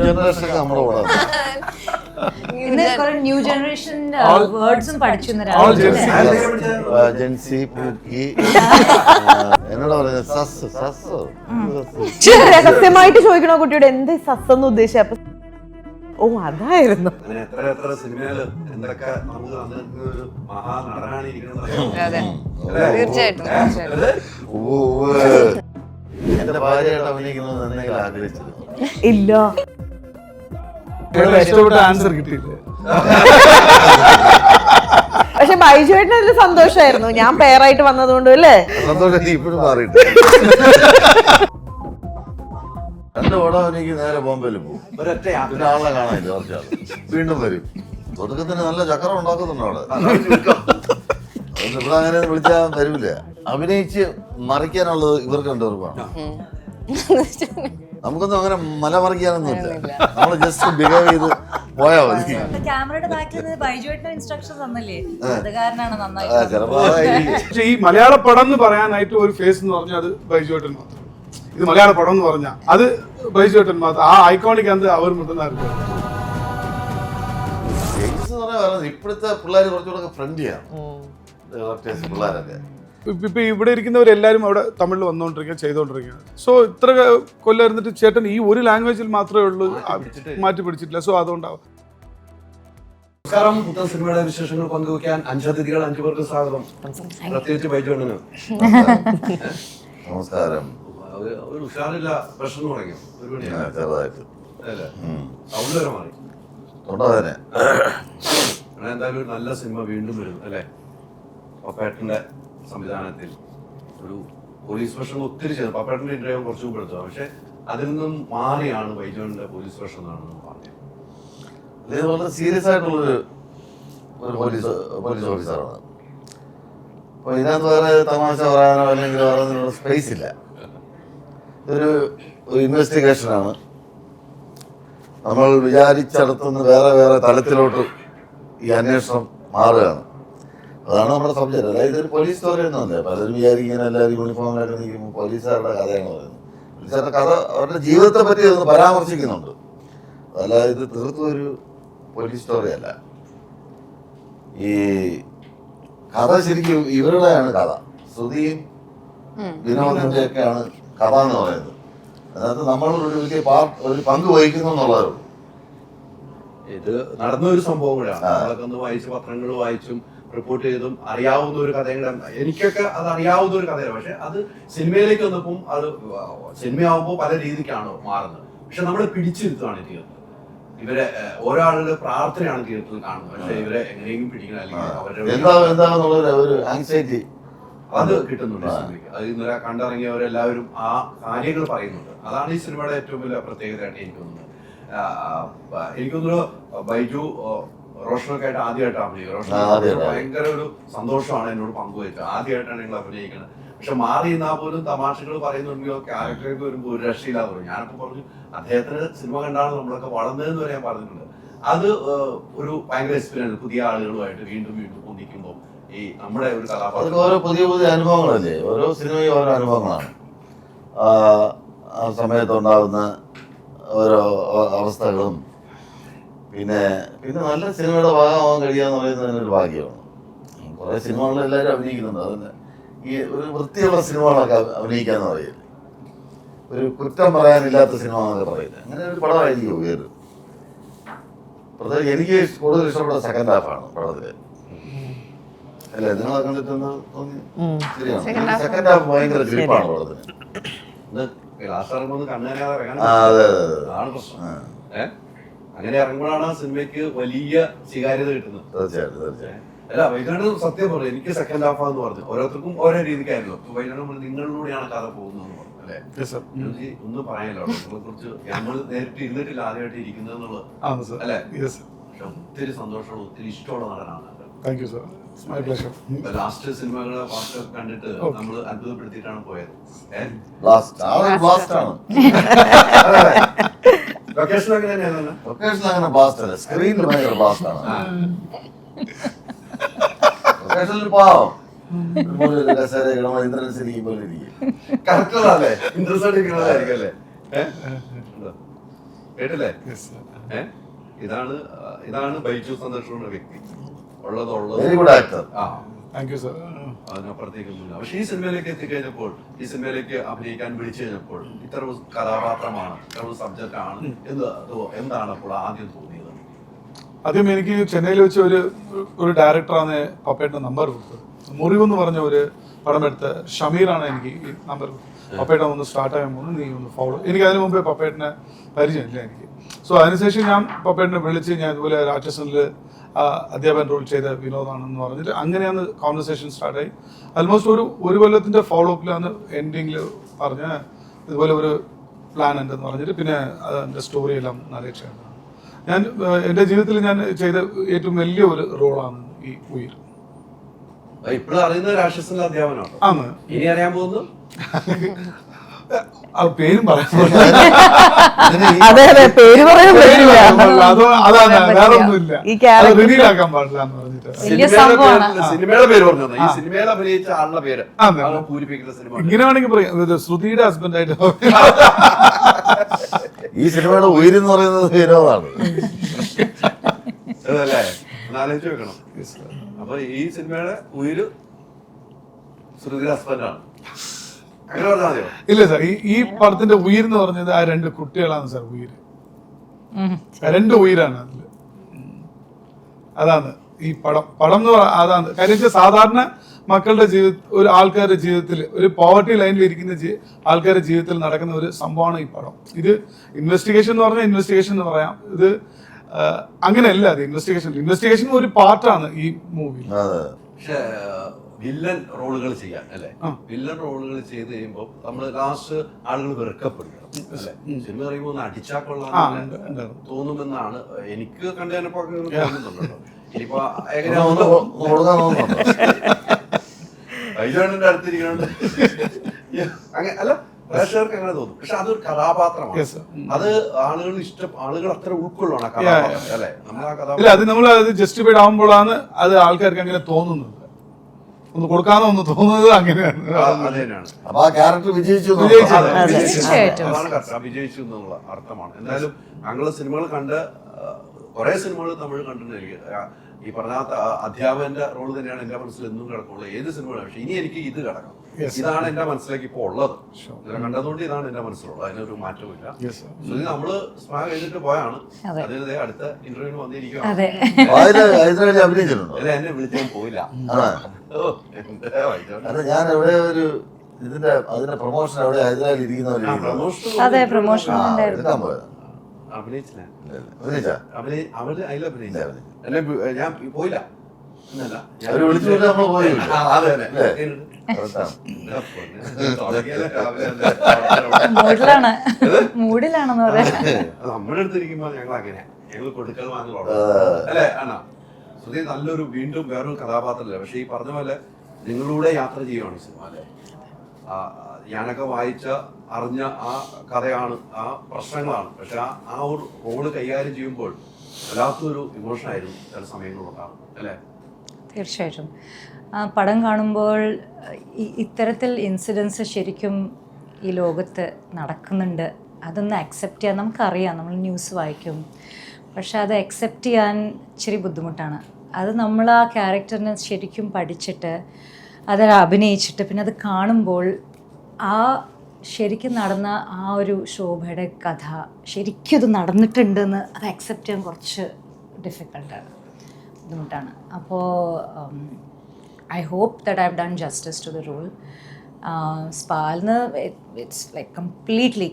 ജനറേഷനൊക്കെ നമ്മുടെ കൂടെ new generation വേർഡ്സും പഠിച്ചു ജെൻസി പൂക്കി എന്നോട് പറയുന്നത് സസ് സസ്. രഹസ്യമായിട്ട് ചോദിക്കണോ കുട്ടിയോട് എന്ത് സസ് എന്ന് ഉദ്ദേശിച്ച? ഓ അതായിരുന്നു. എത്ര സിനിമയില് എന്തൊക്കെ നമുക്ക് ഒരു മഹാനടനാണ് തീർച്ചയായിട്ടും. എന്റെ ഭാര്യയായിട്ട് അഭിനയിക്കുന്നത് എന്തെങ്കിലും ആഗ്രഹിച്ചിരുന്നു? ഇല്ല. ഇഷ്ടപ്പെട്ട ആൻസർ കിട്ടിയില്ല. പക്ഷെ ബൈജുവേട്ടന് അതിൽ സന്തോഷമായിരുന്നു, ഞാൻ പേരായിട്ട് വന്നതുകൊണ്ട് അല്ലേ? സന്തോഷം ഇപ്പോഴും മാറിയിട്ട്. എന്റെ ഓടം എനിക്ക് നേരെ ബോംബെയിൽ പോകും, പിന്നെ ആളെ കാണാനില്ല, കുറച്ചാൾ വീണ്ടും വരും. ഒതുക്കത്തിന് നല്ല ചക്രം ഉണ്ടാക്കുന്നുണ്ട് അവിടെ. ഇവിടെ അങ്ങനെ വിളിച്ചാൽ വരില്ല. അഭിനയിച്ച് മറിക്കാനുള്ളത് ഇവർക്ക് രണ്ടുപേർക്കാണ്. നമുക്കൊന്നും അങ്ങനെ മലമറിക്കാനൊന്നും ഇല്ല. നമ്മള് ജസ്റ്റ് ബിഹേവ് ചെയ്ത് പോയാ മതി. ക്യാമറയുടെ ബാക്കിൽ ബൈജുവേട്ടന് ഇൻസ്ട്രക്ഷൻ തന്നല്ലേ, അത് കാരണമാണ് നന്നായി. പക്ഷെ ഈ മലയാള പടം എന്ന് പറയാനായിട്ട് ഒരു ഫേസ് എന്ന് പറഞ്ഞാൽ അത് ബൈജുവേട്ടൻ മാത്രം. ഇത് മലയാള പടം എന്ന് പറഞ്ഞാൽ അത് ബൈജുവേട്ടൻ മാത്രം. ആ ഐക്കോണിക് അത് അവർ മുട്ടുന്നായിരുന്നു. ഇപ്പോഴത്തെ പിള്ളേർ കുറച്ചുകൂടെ ഫ്രണ്ട്ലിയാണ് പിള്ളേരൊക്കെ. ഇപ്പൊ ഇവിടെ ഇരിക്കുന്നവരെല്ലാരും അവിടെ തമിഴിൽ വന്നുകൊണ്ടിരിക്കുക, ചെയ്തുകൊണ്ടിരിക്കുകയാണ്. സോ ഇത്ര കൊല്ലം ഇരുന്നിട്ട് ചേട്ടൻ ഈ ഒരു ലാംഗ്വേജിൽ മാത്രമേ ഉള്ളൂ, മാറ്റി പിടിച്ചിട്ടില്ല. സോ അതുകൊണ്ടാവും. നമസ്കാരം. പുത്തൻ സിനിമയുടെ വിശേഷങ്ങൾ പങ്കുവയ്ക്കാൻ 5 അതിഥികൾ, 5 പേർക്ക് സ്വാഗതം. പ്രത്യേകിച്ച് ബൈജുവേട്ടന് നമസ്കാരം. ഒരു ഉഷാറില്ല, പ്രശ്നം തുടങ്ങി ചെറുതായിട്ട് സൗണ്ട് വരെ മാറി. തൊണ്ടവേദന. എന്തായാലും ഒരു നല്ല സിനിമ വീണ്ടും വരുന്നു അല്ലേ? പപ്പേട്ടന്റെ സംവിധാനത്തിൽ ഒരു പോലീസ് വേഷം ഒത്തിരി ചെയ്തു. പപ്പേട്ടന്റെ ഇന്റർവ്യൂ കുറച്ച് മുമ്പ് എടുത്തു, പക്ഷെ അതിൽ നിന്നും മാറിയാണ് ബൈജുവിന്റെ പോലീസ് വേഷം എന്നാണ് പറഞ്ഞത്. ഇത് വളരെ സീരിയസ് ആയിട്ടുള്ളൊരു പോലീസ് ഓഫീസറാണ്. അപ്പൊ ഇതിനകത്ത് വേറെ തമാശ പറയാനോ അല്ലെങ്കിൽ വേറെ സ്പേസ് ഇല്ല. ഇതൊരു ഇൻവെസ്റ്റിഗേഷനാണ്. നമ്മൾ വിചാരിച്ചടത്തുനിന്ന് വേറെ വേറെ തലത്തിലോട്ട് ഈ അന്വേഷണം മാറുകയാണ്. അതാണ് നമ്മുടെ സബ്ജക്റ്റ്. അതായത് ഇതൊരു പോലീസ് സ്റ്റോറി ഒന്നുമല്ല. പലരും വിചാരിക്കുന്ന എല്ലാവരും യൂണിഫോമിലായിട്ട് നിൽക്കുമ്പോൾ പോലീസുകാരുടെ കഥയാണ് പറയുന്നത്. പോലീസുകാരുടെ കഥ അവരുടെ ജീവിതത്തെ പറ്റി ഒന്ന് പരാമർശിക്കുന്നുണ്ട്. അല്ലാതെ ഇത് തീർത്തും ഒരു പോലീസ് സ്റ്റോറി അല്ല. ഈ കഥ ശരിക്കും ഇവരുടെയാണ് കഥ. ശ്രുതിയും വിനോദിന്റെ ഒക്കെയാണ് കഥ എന്ന് പറയുന്നത്. അതിനകത്ത് നമ്മൾ ഒരു പങ്ക് വഹിക്കുന്നു എന്നുള്ളതേ. ഇത് നടന്ന ഒരു സംഭവം കൂടെയാണ്. നമ്മളൊക്കെ ഒന്ന് വായിച്ച് പത്രങ്ങൾ വായിച്ചും റിപ്പോർട്ട് ചെയ്തും അറിയാവുന്ന ഒരു കഥയുടെ, എനിക്കൊക്കെ അത് അറിയാവുന്ന ഒരു കഥയാണ്. പക്ഷെ അത് സിനിമയിലേക്ക് വന്നപ്പം അത് സിനിമയാവുമ്പോൾ പല രീതിക്കാണ് മാറുന്നത്. പക്ഷെ നമ്മളെ പിടിച്ചിരുത്താണ് തീർത്ത്. ഇവരെ ഓരോ ആളുടെ പ്രാർത്ഥനയാണ് തീർത്ത് കാണുന്നത്. പക്ഷെ ഇവരെ എങ്ങനെയെങ്കിലും പിടിക്കണം, അല്ലെങ്കിൽ അവരുടെ ആൻസൈറ്റി അത് കിട്ടുന്നുണ്ട് സിനിമയ്ക്ക്. അത് ഇന്നലെ കണ്ടിറങ്ങിയവരെല്ലാവരും ആ കാര്യങ്ങൾ പറയുന്നുണ്ട്. അതാണ് ഈ സിനിമയുടെ ഏറ്റവും വലിയ പ്രത്യേകതയായിട്ട് എനിക്ക് തോന്നുന്നത്. എനിക്ക് തോന്നുന്നു ബൈജു റോഷനൊക്കെ ആയിട്ട് ആദ്യമായിട്ടാണ് അഭിനയിക്കുക. റോഷൻ ഭയങ്കര ഒരു സന്തോഷമാണ് എന്നോട് പങ്കുവെച്ചത്. ആദ്യമായിട്ടാണ് നിങ്ങൾ അഭിനയിക്കുന്നത്. പക്ഷെ മാറി നിന്നാൽ പോലും തമാശകൾ പറയുന്നുണ്ടെങ്കിലോ ക്യാരക്ടറൊക്കെ വരുമ്പോൾ ഒരു രക്ഷയില്ലാതെ പറയും. ഞാനിപ്പോൾ പറഞ്ഞു അദ്ദേഹത്തിന് സിനിമ കണ്ടാണ് നമ്മളൊക്കെ വളർന്നതെന്ന് വരെ ഞാൻ പറഞ്ഞിട്ടുണ്ട്. അത് ഒരു ഭയങ്കര എക്സ്പീരിയൻസ്. പുതിയ ആളുകളുമായിട്ട് വീണ്ടും വീണ്ടും ഒന്നിക്കുമ്പോൾ ഈ നമ്മുടെ ഒരു കഥാപാത്രം ഓരോ പുതിയ പുതിയ അനുഭവങ്ങളല്ലേ. ഓരോ സിനിമയും ഓരോ അനുഭവങ്ങളാണ്. ആ സമയത്തുണ്ടാകുന്ന ഓരോ അവസ്ഥകളും പിന്നെ നല്ല സിനിമയുടെ ഭാഗമാകാൻ കഴിയുക എന്ന് പറയുന്നത് ഒരു ഭാഗ്യമാണ്. കുറേ സിനിമകളിൽ എല്ലാവരും അഭിനയിക്കുന്നുണ്ട്. അതന്നെ ഈ ഒരു വൃത്തിയുള്ള സിനിമകളൊക്കെ അഭിനയിക്കാന്ന് പറയില്ല, ഒരു കുറ്റം പറയാനില്ലാത്ത സിനിമ എന്നൊക്കെ പറയില്ല. അങ്ങനെ ഒരു പടമായിരിക്കും വേറെ. പ്രത്യേകിച്ച് എനിക്ക് കൂടുതൽ ഇഷ്ടപ്പെട്ട സെക്കൻഡ് ഹാഫാണ് പടത്തില്. അല്ല, നിങ്ങളെ കണ്ടിട്ടെന്ന് തോന്നി? ശരിയാണ്, സെക്കൻഡ് ഹാഫ് ഭയങ്കര ഗ്രിപ്പാണ് പടത്തിന്. അങ്ങനെ ഇറങ്ങുമ്പോഴാണ് സിനിമയ്ക്ക് വലിയ സ്വീകാര്യത കിട്ടുന്നത്. തീർച്ചയായിട്ടും. അല്ല, വൈകാണ്ട് സത്യം പറഞ്ഞു. എനിക്ക് സെക്കൻഡ് ഹാഫ് ആന്ന് പറഞ്ഞു. ഓരോരുത്തർക്കും ഓരോ രീതിക്കായിരുന്നു. വൈകാണ്ട് നിങ്ങളിലൂടെയാണ് കഥ പോകുന്നതെന്ന് പറഞ്ഞു അല്ലേ? ഒന്നും പറയാനല്ലോ നിങ്ങളെ കുറിച്ച്. നമ്മൾ നേരിട്ട് ഇരുന്നിട്ടില്ല, ആദ്യമായിട്ട് ഇരിക്കുന്നത് അല്ലേ? ഒത്തിരി സന്തോഷമുള്ള, ഒത്തിരി ഇഷ്ടമുള്ള നടനാണ്. ലാസ്റ്റ് സിനിമകളെ കണ്ടിട്ട് നമ്മൾ അത്ഭുതപ്പെടുത്തിയിട്ടാണ് പോയത്. ലൊക്കേഷൻ അങ്ങനെ തന്നെയാണ്. ലൊക്കേഷൻ അങ്ങനെ ബ്ലാസ്റ്റ് അല്ല, സ്ക്രീനിൽ ഭയങ്കര ബ്ലാസ്റ്റ് ആണ്. ലൊക്കേഷനിൽ പാവം ഇന്ദ്രൻസിരിക്കും പോലെ ഇരിക്കും. കറക്റ്റല്ലേ? ഇൻട്രസ്റ്റ് ഇരിക്കുന്നതായിരിക്കും അല്ലേ? കേട്ടില്ലേ? Yes, sir. ഇതാണ് ബൈജു സന്തോഷം എന്ന വ്യക്തി. Very good actor. Thank you, sir. അതിനപ്പുറത്തേക്കൊന്നുമില്ല. പക്ഷെ ഈ സിനിമയിലേക്ക് എത്തിക്കഴിഞ്ഞപ്പോൾ, ഈ സിനിമയിലേക്ക് അഭിനയിക്കാൻ വിളിച്ചു കഴിഞ്ഞപ്പോൾ ഇത്ര കഥാപാത്രമാണ്, ഇത്ര സബ്ജക്റ്റ് ആണ് എന്താണ് അപ്പോൾ ആദ്യം തോന്നിയത്? ആദ്യം എനിക്ക് ചെന്നൈയിൽ വെച്ച് ഒരു ഡയറക്ടറാണ് പപ്പേട്ടൻ്റെ നമ്പർ കൊടുത്തത്. മുറിവ് എന്ന് പറഞ്ഞ ഒരു പടം എടുത്ത ഷമീറാണ് എനിക്ക് ഈ നമ്പർ കൊടുത്തത്. പപ്പേട്ടൻ ഒന്ന് സ്റ്റാർട്ട് ആകുമ്പോൾ നീ ഒന്ന് ഫോളോ. എനിക്ക് അതിന് മുമ്പേ പപ്പേട്ടനെ പരിചയമില്ല എനിക്ക്. സോ അതിനുശേഷം ഞാൻ പപ്പേട്ടനെ വിളിച്ച് ഞാൻ ഇതുപോലെ രാക്ഷസനിൽ അധ്യാപകൻ റോൾ ചെയ്ത വിനോദാണെന്ന് പറഞ്ഞിട്ട് അങ്ങനെയാണ് കോൺവെർസേഷൻ സ്റ്റാർട്ടായി. ആൽമോസ്റ്റ് ഒരു കൊല്ലത്തിൻ്റെ ഫോളോ അപ്പിലാണ് എൻഡിങ്ങിൽ പറഞ്ഞ ഇതുപോലെ ഒരു പ്ലാൻ ഉണ്ടെന്ന് പറഞ്ഞിട്ട് പിന്നെ അതിൻ്റെ സ്റ്റോറി എല്ലാം നരേറ്റ് ചെയ്യണം. ഞാൻ എൻ്റെ ജീവിതത്തിൽ ഞാൻ ചെയ്ത ഏറ്റവും വലിയ ഒരു റോളാണ് ഈ ഉയിർ. ഇപ്പോഴും അറിയുന്ന രാക്ഷസന്റെ അധ്യാപനമാണ്. ആണ്. ഇനി അറിയാൻ പോകുന്നു ആ പേരും പറയാൻ അതെ അതെ, പേര് പറയാൻ പറ്റില്ല. അതാണ് വേറെ ഒന്നുമില്ല. ഈ character റിവീൽ ആക്കാൻ പാടില്ല എന്ന് പറഞ്ഞിട്ട് വലിയ സംഭവമാണ്. സിനിമയുടെ പേര് പറഞ്ഞു. ഈ സിനിമയിൽ അഭിനയിച്ച ആളുടെ പേര് പൂരിപ്പിക്കുന്ന സിനിമ ഇങ്ങനെ വേണമെങ്കിൽ പറയാം. ശ്രുതിയുടെ ഹസ്ബൻഡായിട്ട് ഈ സിനിമയുടെ ഉയരെന്ന് പറയുന്നത് വിനോദാണ്. അതല്ലേ, ആലോചിച്ച് വെക്കണം. അപ്പൊ ഈ സിനിമയുടെ ഉയിര് ശ്രുതിയുടെ ഹസ്ബൻഡാണ്. അങ്ങനെ പറഞ്ഞാൽ മതിയോ? ഇല്ല സാർ, ഈ പടത്തിന്റെ ഉയിർ എന്ന് പറഞ്ഞത് ആ 2 കുട്ടികളാണ് സാർ. ഉയിര് 2 ഉയിരാണ് അതില്. അതാണ് ഈ പടം എന്ന് പറഞ്ഞാൽ അതാണ്. കാര്യം വെച്ചാൽ സാധാരണ മക്കളുടെ ഒരു ആൾക്കാരുടെ ജീവിതത്തിൽ, ഒരു പോവർട്ടി ലൈനിൽ ഇരിക്കുന്ന ആൾക്കാരുടെ ജീവിതത്തിൽ നടക്കുന്ന ഒരു സംഭവമാണ് ഈ പടം. ഇത് ഇൻവെസ്റ്റിഗേഷൻ എന്ന് പറഞ്ഞാൽ ഇൻവെസ്റ്റിഗേഷൻ എന്ന് പറയാം. ഇത് അങ്ങനെയല്ല. അത് ഇൻവെസ്റ്റിഗേഷൻ ഒരു പാർട്ടാണ് ഈ മൂവി. പക്ഷെ വില്ലൻ റോളുകൾ ചെയ്യാൻ അല്ലെ, വില്ലൻ റോളുകൾ ചെയ്ത് കഴിയുമ്പോൾ നമ്മള് ലാസ്റ്റ് ആളുകൾ വെറുക്കപ്പെടുക അല്ലെ. സിനിമ പറയുമ്പോൾ ഒന്ന് അടിച്ചാൽ കൊള്ളാൻ തോന്നുമെന്നാണ് എനിക്ക് കണ്ടതിനപ്പോ തോന്നുന്നുണ്ടല്ലോ. ഇനിയിപ്പോ വൈജോണിന്റെ അടുത്തിരിക്കണോണ്ട് അങ്ങനെ അല്ല, പ്രേക്ഷകർക്ക് അങ്ങനെ തോന്നും. പക്ഷെ അതൊരു കഥാപാത്രമാണ്. അത് ആളുകൾ അത്ര ഉൾക്കൊള്ളണം ആ കഥാപാത്രം അല്ലെ. നമ്മൾ ആ കഥാപാത്രം നമ്മൾ ജസ്റ്റിഫൈഡ് ആകുമ്പോഴാണ് അത് ആൾക്കാർക്ക് അങ്ങനെ തോന്നുന്നത്. ഒന്ന് കൊടുക്കാനോ ഒന്ന് തോന്നുന്നത് അങ്ങനെയാണ്. അപ്പൊ ആ ക്യാരക്ടർ വിജയിച്ചു വിജയിച്ചു എന്നുള്ള അർത്ഥമാണ്. എന്തായാലും ഞങ്ങള് സിനിമകൾ കണ്ട് കുറെ സിനിമകൾ തമിഴ് കണ്ടിട്ടുണ്ടെങ്കിൽ ഈ പറഞ്ഞ അധ്യാപകന്റെ റോള് തന്നെയാണ് എന്റെ മനസ്സിൽ എന്നും കിടക്കുള്ളത്. ഏത് സിനിമയാണ്. പക്ഷെ ഇനി എനിക്ക് ഇത് കിടക്കണം. ഇതാണ് എന്റെ മനസ്സിലേക്ക് ഇപ്പൊ ഉള്ളത്. ഇതിനെ കണ്ടതുകൊണ്ട് ഇതാണ് എന്റെ മനസ്സിലുള്ളത്. അതിനൊരു മാറ്റമില്ല. നമ്മള് സ്പാ കഴിഞ്ഞിട്ട് പോയാണ്. അതിന് അടുത്ത ഇന്റർവ്യൂവിന് വന്നിരിക്കുകയാണ്. എന്നെ വിളിച്ചാൽ പോയില്ല. ഞാൻ എവിടെ ഒരു അതിന്റെ പ്രൊമോഷൻ എവിടെ ഹൈദരാബാദിൽ ഇരിക്കുന്ന പ്രൊമോഷൻ അഭിനയിച്ചില്ല. അവര് അതിൽ അഭിനയിച്ച ഞാൻ പോയില്ല എന്നല്ല, വിളിച്ചു നമ്മള് പോയില്ല. മൂഡിലാണെന്ന് പറയാം. നമ്മുടെ അടുത്തിരിക്കുമ്പോ ഞങ്ങൾ അങ്ങനെ ഞങ്ങൾ കൊടുക്കൽ വാങ്ങുള്ളൂ അല്ലെ അണ്ണാ. ശ്രുതി നല്ലൊരു വീണ്ടും വേറൊരു കഥാപാത്രമല്ല. പക്ഷെ ഈ പറഞ്ഞ പോലെ നിങ്ങളിലൂടെ യാത്ര ചെയ്യുവാണ് ഈ സിനിമ അല്ലെ. ഞാനൊക്കെ വായിച്ച അറിഞ്ഞ ആ കഥയാണ്, ആ പ്രശ്നങ്ങളാണ്. പക്ഷെ ആ ഒരു റോള് കൈകാര്യം ചെയ്യുമ്പോൾ വല്ലാത്തൊരു ഇമോഷനായിരുന്നു ചില സമയങ്ങളുണ്ടാകും അല്ലേ? തീർച്ചയായിട്ടും. പടം കാണുമ്പോൾ ഇത്തരത്തിൽ ഇൻസിഡൻസ് ശരിക്കും ഈ ലോകത്ത് നടക്കുന്നുണ്ട്. അതൊന്ന് അക്സെപ്റ്റ് ചെയ്യാൻ നമുക്കറിയാം, നമ്മൾ ന്യൂസ് വായിക്കും. പക്ഷെ അത് അക്സെപ്റ്റ് ചെയ്യാൻ ഇച്ചിരി ബുദ്ധിമുട്ടാണ്. അത് നമ്മൾ ആ ക്യാരക്ടറിനെ ശരിക്കും പഠിച്ചിട്ട് അതിൽ അഭിനയിച്ചിട്ട് പിന്നെ അത് കാണുമ്പോൾ ആ ശരിക്കും നടന്ന ആ ഒരു ശോഭയുടെ കഥ ശരിക്കും ഇത് നടന്നിട്ടുണ്ടെന്ന് അത് അക്സെപ്റ്റ് ചെയ്യാൻ കുറച്ച് ഡിഫിക്കൽട്ടാണ്, ബുദ്ധിമുട്ടാണ്. അപ്പോൾ I hope that I have done justice to the role. സ്പാലിന് ഇറ്റ്സ് ലൈക്ക് കംപ്ലീറ്റ്ലി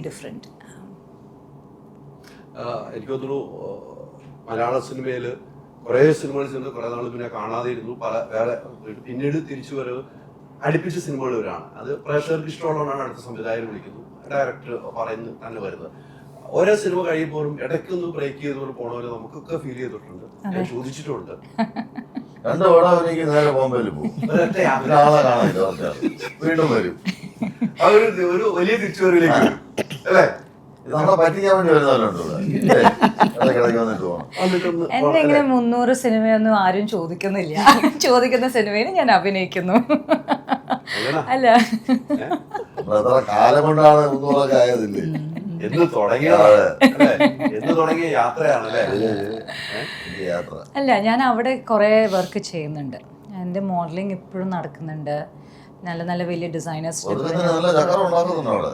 ഡിഫറെൻറ്റ്. എനിക്ക് തോന്നുന്നു മലയാള സിനിമയിൽ കുറേ സിനിമകൾ ചെയ്ത് കുറേ നാൾ പിന്നെ കാണാതെ ഇരുന്നു. വേറെ പിന്നീട് തിരിച്ചു വരവ് അടുപ്പിച്ച സിനിമകൾ വരാണ്. അത് പ്രേക്ഷകർക്ക് ഇഷ്ടമുള്ളതാണ്. അടുത്ത സംവിധായകർ വിളിക്കുന്നു, ഡയറക്ടർ പറയുന്നു തന്നെ വരുന്നത്. ഓരോ സിനിമ കഴിയുമ്പോഴും ഇടയ്ക്കൊന്ന് ബ്രേക്ക് ചെയ്തുകൊണ്ട് പോണവരെ നമുക്കൊക്കെ ഫീൽ ചെയ്തിട്ടുണ്ട്. ഞാൻ ചോദിച്ചിട്ടുണ്ട്. 2 വടം നേരെ ബോംബെയിൽ പോകും, ആളെ കാണാനില്ല, വീണ്ടും വരും. ഒരു വലിയ തിരിച്ചുവരവിലേക്ക് വരും അല്ലേ? നമ്മളെ പറ്റിക്കാൻ വേണ്ടി വരുന്നവരുണ്ടോ? എന്നെ ഇങ്ങനെ 300 സിനിമയൊന്നും ആരും ചോദിക്കുന്നില്ല. ചോദിക്കുന്ന സിനിമയിൽ ഞാൻ അഭിനയിക്കുന്നു. അല്ല, കാലം കൊണ്ടാണ് 300 ആയതില്ലേ? എന്ന് തുടങ്ങിയതാണ് അല്ലേ? എന്ന് തുടങ്ങിയ യാത്രയാണ് അല്ലേ? ഈ യാത്ര അല്ല, ഞാൻ അവിടെ കുറേ വർക്ക് ചെയ്യുന്നുണ്ട്. എൻ്റെ മോഡലിംഗ് ഇപ്പോഴും നടക്കുന്നുണ്ട്. നല്ല നല്ല വലിയ ഡിസൈനേഴ്സ് ഒതുക്കെ തന്നെ നല്ല ചക്കര ഉണ്ടാക്കുന്നുണ്ട് അവിടെ.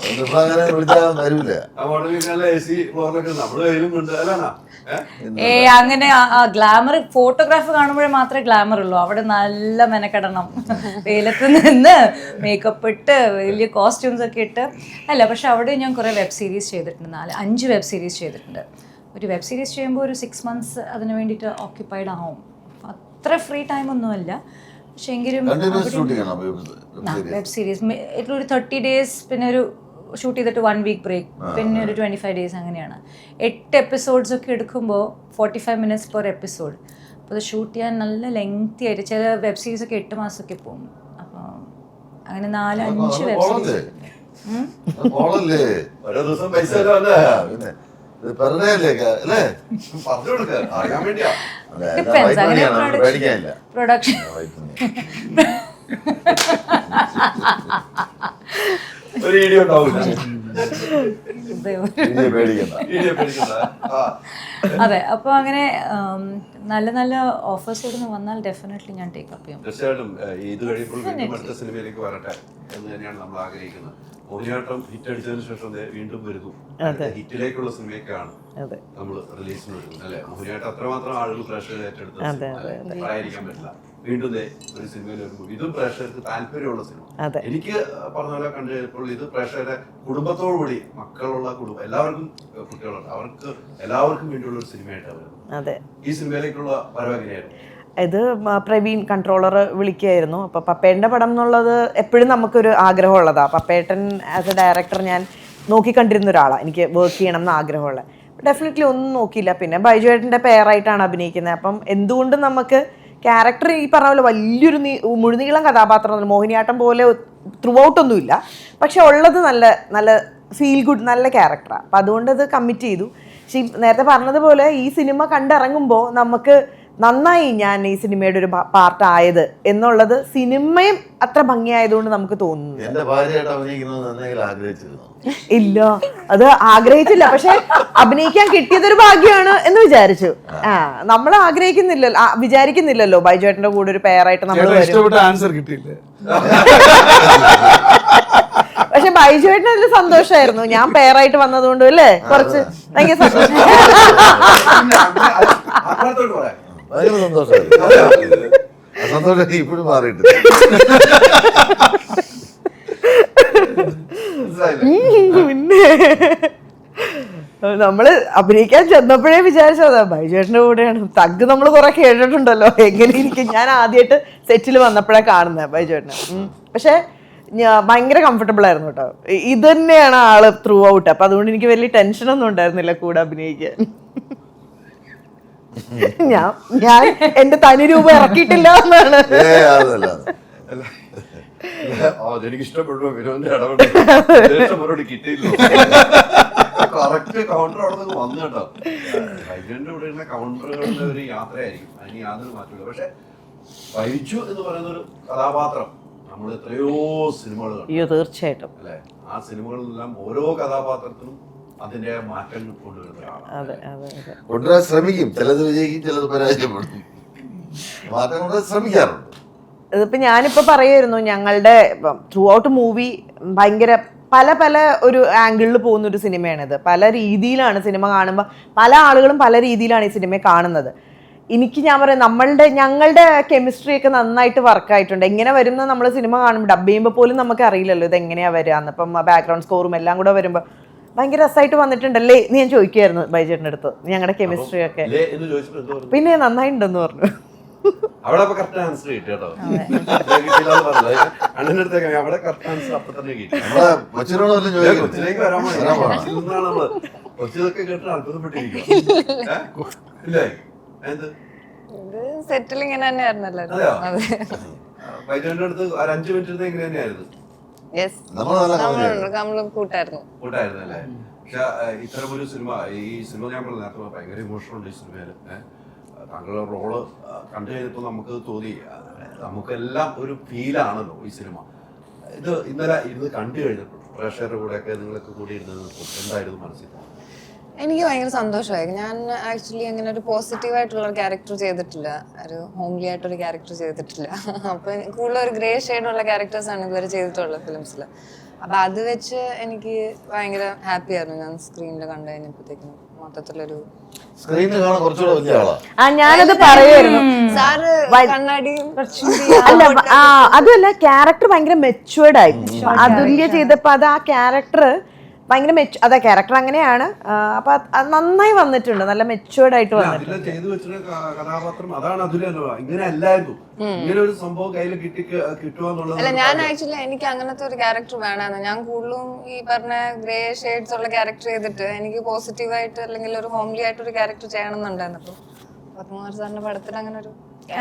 അതിപ്പോ അങ്ങനെ വിളിച്ചാൽ വരൂല. ആ മോഡലിംഗ് AC ഫ്ലോറിലൊക്കെ നമ്മള് വരുന്നുണ്ട് അല്ലാണോ? അങ്ങനെ ഗ്ലാമർ ഫോട്ടോഗ്രാഫ് കാണുമ്പോഴേ മാത്രമേ ഗ്ലാമർ ഉള്ളൂ. അവിടെ നല്ല മെനക്കെടണം, വെയിലത്ത് നിന്ന് മേക്കപ്പ് ഇട്ട് വലിയ കോസ്റ്റ്യൂംസ് ഒക്കെ ഇട്ട്. അല്ല, പക്ഷെ അവിടെ ഞാൻ കുറേ വെബ് സീരീസ് ചെയ്തിട്ടുണ്ട്. 4-5 വെബ് സീരീസ് ചെയ്തിട്ടുണ്ട്. ഒരു വെബ് സീരീസ് ചെയ്യുമ്പോൾ ഒരു 6 months അതിന് വേണ്ടിയിട്ട് ഓക്യുപ്പൈഡ് ആവും. അത്ര ഫ്രീ ടൈമൊന്നുമല്ല. പക്ഷെ എങ്കിലും വെബ് സീരീസ് ഒരു 30 days, പിന്നെ ഒരു ഷൂട്ട് ചെയ്തിട്ട് 1 week ബ്രേക്ക്, പിന്നെ ഒരു 25 days, അങ്ങനെയാണ്. 8 episodes ഒക്കെ എടുക്കുമ്പോൾ 45 minutes per episode. അപ്പോൾ അത് ഷൂട്ട് ചെയ്യാൻ നല്ല ലെങ്തി ആയിട്ട്, ചില വെബ് സീരീസ് ഒക്കെ 8 മാസമൊക്കെ പോകും. അപ്പോൾ അങ്ങനെ 4-5 വെബ് സീരീസ്. ഓരോ ദിവസം പൈസ പ്രൊഡക്ഷൻ ഒരു വീഡിയോ ഉണ്ടാവില്ല. അതെ. അപ്പോൾ അങ്ങനെ നല്ല നല്ല ഓഫേഴ്സ് ഇവിടുന്ന് വന്നാൽ ഡെഫിനറ്റ്ലി ഞാൻ ടേക്കപ്പ് ചെയ്യും. തീർച്ചയായിട്ടും ഇത് കഴിയുമ്പോൾ വീണ്ടും അടുത്ത സിനിമയിലേക്ക് വരട്ടെ എന്ന് തന്നെയാണ് നമ്മൾ ആഗ്രഹിക്കുന്നത്. മോഹിനിയാട്ടം ഹിറ്റ് അടിച്ചതിന് ശേഷം വീണ്ടും വരുന്നു. ഹിറ്റിലേക്കുള്ള സിനിമയൊക്കെയാണ് നമ്മൾ റിലീസിന് വരുന്നത് അല്ലെ? മോഹിനിയാട്ടം അത്രമാത്രം ആളുകൾ പ്രേക്ഷകർ ഏറ്റെടുത്ത് പറയാതിരിക്കാൻ പറ്റില്ല. വീണ്ടും ഒരു സിനിമയിൽ വരുമ്പോൾ ഇതും പ്രേക്ഷകർക്ക് താല്പര്യമുള്ള സിനിമ. എനിക്ക് പറഞ്ഞ പോലെ കണ്ടു കഴിഞ്ഞപ്പോൾ ഇത് പ്രേക്ഷകരെ കുടുംബത്തോടുകൂടി, മക്കളുള്ള കുടുംബം, എല്ലാവർക്കും കുട്ടികളുണ്ട്, അവർക്ക് എല്ലാവർക്കും വേണ്ടിയുള്ള ഒരു സിനിമയായിട്ടാണ് വരുന്നത്. ഈ സിനിമയിലേക്കുള്ള വരവെങ്ങനെയായിരുന്നു? ഇത് പ്രവീൺ കൺട്രോളർ വിളിക്കുകയായിരുന്നു. അപ്പോൾ പപ്പേട്ടൻ്റെ പടം എന്നുള്ളത് എപ്പോഴും നമുക്കൊരു ആഗ്രഹമുള്ളതാണ്. പപ്പേട്ടൻ ആസ് എ ഡയറക്ടർ ഞാൻ നോക്കിക്കണ്ടിരുന്ന ഒരാളാണ്. എനിക്ക് വർക്ക് ചെയ്യണം എന്ന് ആഗ്രഹമുള്ള. ഡെഫിനറ്റ്ലി ഒന്നും നോക്കിയില്ല. പിന്നെ ബൈജു ഏട്ടൻ്റെ പെയറായിട്ടാണ് അഭിനയിക്കുന്നത്. അപ്പം എന്തുകൊണ്ടും നമുക്ക് ക്യാരക്ടർ ഈ പറഞ്ഞ പോലെ വലിയൊരു മുഴുനീളം കഥാപാത്രം, മോഹിനിയാട്ടം പോലെ ത്രൂ ഔട്ടൊന്നുമില്ല, പക്ഷെ ഉള്ളത് നല്ല നല്ല ഫീൽ ഗുഡ് നല്ല ക്യാരക്ടറാണ്. അപ്പം അതുകൊണ്ട് അത് കമ്മിറ്റ് ചെയ്തു. പക്ഷേ നേരത്തെ പറഞ്ഞതുപോലെ ഈ സിനിമ കണ്ടിറങ്ങുമ്പോൾ നമുക്ക് നന്നായി ഞാൻ ഈ സിനിമയുടെ ഒരു പാർട്ട് ആയത് എന്നുള്ളത് സിനിമയും അത്ര ഭംഗിയായതുകൊണ്ട് നമുക്ക് തോന്നുന്നു. ഇല്ല, അത് ആഗ്രഹിച്ചില്ല, പക്ഷെ അഭിനയിക്കാൻ കിട്ടിയതൊരു ഭാഗ്യമാണ് എന്ന് വിചാരിച്ചു. നമ്മൾ ആഗ്രഹിക്കുന്നില്ലല്ലോ, വിചാരിക്കുന്നില്ലല്ലോ ബൈജുവേട്ടന്റെ കൂടെ ഒരു പെയറായിട്ട് നമ്മൾ ആൻസർ കിട്ടിയില്ല. പക്ഷെ ബൈജുവേട്ടന് അതിൽ സന്തോഷമായിരുന്നു, ഞാൻ പെയറായിട്ട് വന്നതുകൊണ്ട് അല്ലേ, കുറച്ച് ഭയങ്കര സന്തോഷം. ഭയങ്കര സന്തോഷമായിരുന്നു. സന്തോഷം ഇപ്പോഴും മാറിയിട്ട്. പിന്നെ നമ്മള് അഭിനയിക്കാൻ ചെന്നപ്പോഴേ വിചാരിച്ചതാ ബൈജുവേട്ടന്റെ കൂടെയാണ്. തഗ് നമ്മൾ കുറെ കേട്ടിട്ടുണ്ടല്ലോ, എങ്ങനെ ഇരിക്കും. ഞാൻ ആദ്യമായിട്ട് സെറ്റിൽ വന്നപ്പോഴാണ് കാണുന്നത് ബൈജുവേട്ടനെ. പക്ഷെ ഭയങ്കര കംഫർട്ടബിൾ ആയിരുന്നു കേട്ടോ. ഇത് തന്നെയാണ് ആള് ത്രൂ ഔട്ട്. അപ്പൊ അതുകൊണ്ട് എനിക്ക് വലിയ ടെൻഷനൊന്നും ഉണ്ടായിരുന്നില്ല കൂടെ അഭിനയിക്കാൻ. ഞാൻ എന്റെ തനി രൂപം ഇറക്കിയിട്ടില്ല എന്നാണ്. എനിക്ക് ഇഷ്ടപ്പെട്ടു വിനോദിന്റെ ഇടപെടൽ കിട്ടിയില്ല. കറക്റ്റ് കൗണ്ടർ അവിടെ നിന്ന് വന്നു കേട്ടോ. ബൈജുവിന്റെ കൂടെയുള്ള കൗണ്ടറുകളുടെ ഒരു യാത്രയായിരിക്കും, അതിന് യാതൊരു മാറ്റമില്ല. പക്ഷെ ബൈജു എന്ന് പറയുന്ന ഒരു കഥാപാത്രം നമ്മൾ എത്രയോ സിനിമകൾ കണ്ടു. തീർച്ചയായിട്ടും അല്ലെ? ആ സിനിമകളിലെല്ലാം ഓരോ കഥാപാത്രത്തിനും അതിന്റെ മാറ്റങ്ങൾ കൊണ്ടുവരാൻ ശ്രമിക്കും. ചിലത് വിജയിക്കും, ചിലത് പരാജയപ്പെടും. മാറ്റം കൊണ്ടുവരാൻ ശ്രമിക്കാറുണ്ട്. ഇതിപ്പോ ഞാനിപ്പോ പറയായിരുന്നു, ഞങ്ങളുടെ ത്രൂ ഔട്ട് മൂവി ഭയങ്കര പല പല ഒരു ആംഗിളിൽ പോകുന്ന ഒരു സിനിമയാണിത്. പല രീതിയിലാണ് സിനിമ കാണുമ്പോൾ, പല ആളുകളും പല രീതിയിലാണ് ഈ സിനിമയെ കാണുന്നത്. ഞാൻ പറയാം, ഞങ്ങളുടെ കെമിസ്ട്രി ഒക്കെ നന്നായിട്ട് വർക്കായിട്ടുണ്ട്. എങ്ങനെ വരുന്ന നമ്മൾ സിനിമ കാണുമ്പോൾ ഡബ് ചെയ്യുമ്പോൾ പോലും നമുക്ക് അറിയില്ലല്ലോ ഇത് എങ്ങനെയാ വരികയെന്ന്. ഇപ്പം ബാക്ക്ഗ്രൗണ്ട് സ്കോറും എല്ലാം കൂടെ വരുമ്പോൾ ഭയങ്കര രസമായിട്ട് വന്നിട്ടുണ്ടല്ലേ എന്ന് ഞാൻ ചോദിക്കുമായിരുന്നു ബൈജേട്ടൻ്റെ അടുത്ത്. ഞങ്ങളുടെ കെമിസ്ട്രി ഒക്കെ പിന്നെ നന്നായിട്ടുണ്ടെന്ന് പറഞ്ഞു. അവിടെ ആൻസർ കിട്ടി കേട്ടോ. അവിടെ കറക്റ്റ് ആൻസർ അപ്പൊ തന്നെ കിട്ടി. കൊച്ചിതൊക്കെ കേട്ട് അത്ഭുതപ്പെട്ടിരിക്കും. സെറ്റിൽ ഇങ്ങനെ തന്നെയായിരുന്നല്ലോ. ബൈജുവിന്റെ അടുത്ത് ഒരു 5 മിനിറ്റ് എങ്ങനെ തന്നെയായിരുന്നു. കൂട്ടായിരുന്നു അല്ലേ? പക്ഷെ ഇത്തരം ഒരു സിനിമ, ഈ സിനിമ ഞാൻ പറഞ്ഞു നേരത്തെ ഭയങ്കര ഇമോഷണൽ ഉണ്ട് ഈ സിനിമയില്. താങ്കളുടെ റോള് കണ്ടു കഴിഞ്ഞപ്പോൾ നമുക്ക് തോന്നി, നമുക്കെല്ലാം ഒരു ഫീലാണല്ലോ ഈ സിനിമ. ഇത് ഇന്നലെ ഇരുന്ന് കണ്ടു കഴിഞ്ഞപ്പോൾ പ്രേക്ഷകരുടെ കൂടെയൊക്കെ നിങ്ങളൊക്കെ കൂടിയിരുന്നത് എന്തായിരുന്നു മനസ്സിൽ? എനിക്ക് ഭയങ്കര സന്തോഷമായി. ഞാൻ ആക്ച്വലി അങ്ങനെ ഒരു പോസിറ്റീവായിട്ടുള്ള ഒരു ക്യാരക്ടർ ചെയ്തിട്ടില്ല, ഒരു ഹോംലി ആയിട്ടൊരു ക്യാരക്ടർ ചെയ്തിട്ടില്ല. അപ്പൊ കൂടുതൽ ഒരു ഗ്രേ ഷെയ്ഡുള്ള ക്യാരക്ടേഴ്സാണ് ഇതുവരെ ചെയ്തിട്ടുള്ളത് ഫിലിംസിൽ. അപ്പൊ അത് വെച്ച് എനിക്ക് ഭയങ്കര ഹാപ്പി ആയിരുന്നു ഞാൻ സ്ക്രീനിൽ കണ്ടു കഴിഞ്ഞപ്പോഴത്തേക്കും. മൊത്തത്തിലൊരു സ്ക്രീനിൽ കാണാൻ കുറച്ചുകൂടെ വലിയ ആളാണ്. ഞാനത് പറയുമായിരുന്നു. സാറ് കണ്ണാടിയും അല്ല അതുമല്ല, ക്യാരക്ടർ ഭയങ്കര മെച്ചുവേർഡ് ആയി. അതുല്യ ചെയ്തപ്പോ അത് ആ ക്യാരക്ടർ ഭയങ്കര അതെ, ക്യാരക്ടർ അങ്ങനെയാണ്. അപ്പൊ അത് നന്നായി വന്നിട്ടുണ്ട്, നല്ല മെച്ചുവേർഡ് ആയിട്ട് വന്നിട്ടുണ്ട്. അതിലെ ചെയ്തു വെച്ചിട്ട് കഥാപാത്രം അതാണ് അതുലല്ലോ. ഇങ്ങനെ അല്ലായിരുന്നു, ഇങ്ങനെ ഒരു സംഭവം കയ്യിൽ കിട്ടുക. അല്ല, ഞാൻ ആക്ച്വലി എനിക്ക് അങ്ങനത്തെ ഒരു ക്യാരക്ടർ വേണമെന്ന്. ഞാൻ കൂടുതലും ഈ പറഞ്ഞ ഗ്രേ ഷെയ്ഡ്സ് ഉള്ള ക്യാരക്ടർ ചെയ്തിട്ട് എനിക്ക് പോസിറ്റീവായിട്ട് അല്ലെങ്കിൽ ഒരു ഹോംലി ആയിട്ട് ഒരു ക്യാരക്ടർ ചെയ്യണമെന്നുണ്ടായിരുന്നു. അപ്പൊ പത്മകുമാർ സാറിന്റെ പടത്തിൽ അങ്ങനെ ഒരു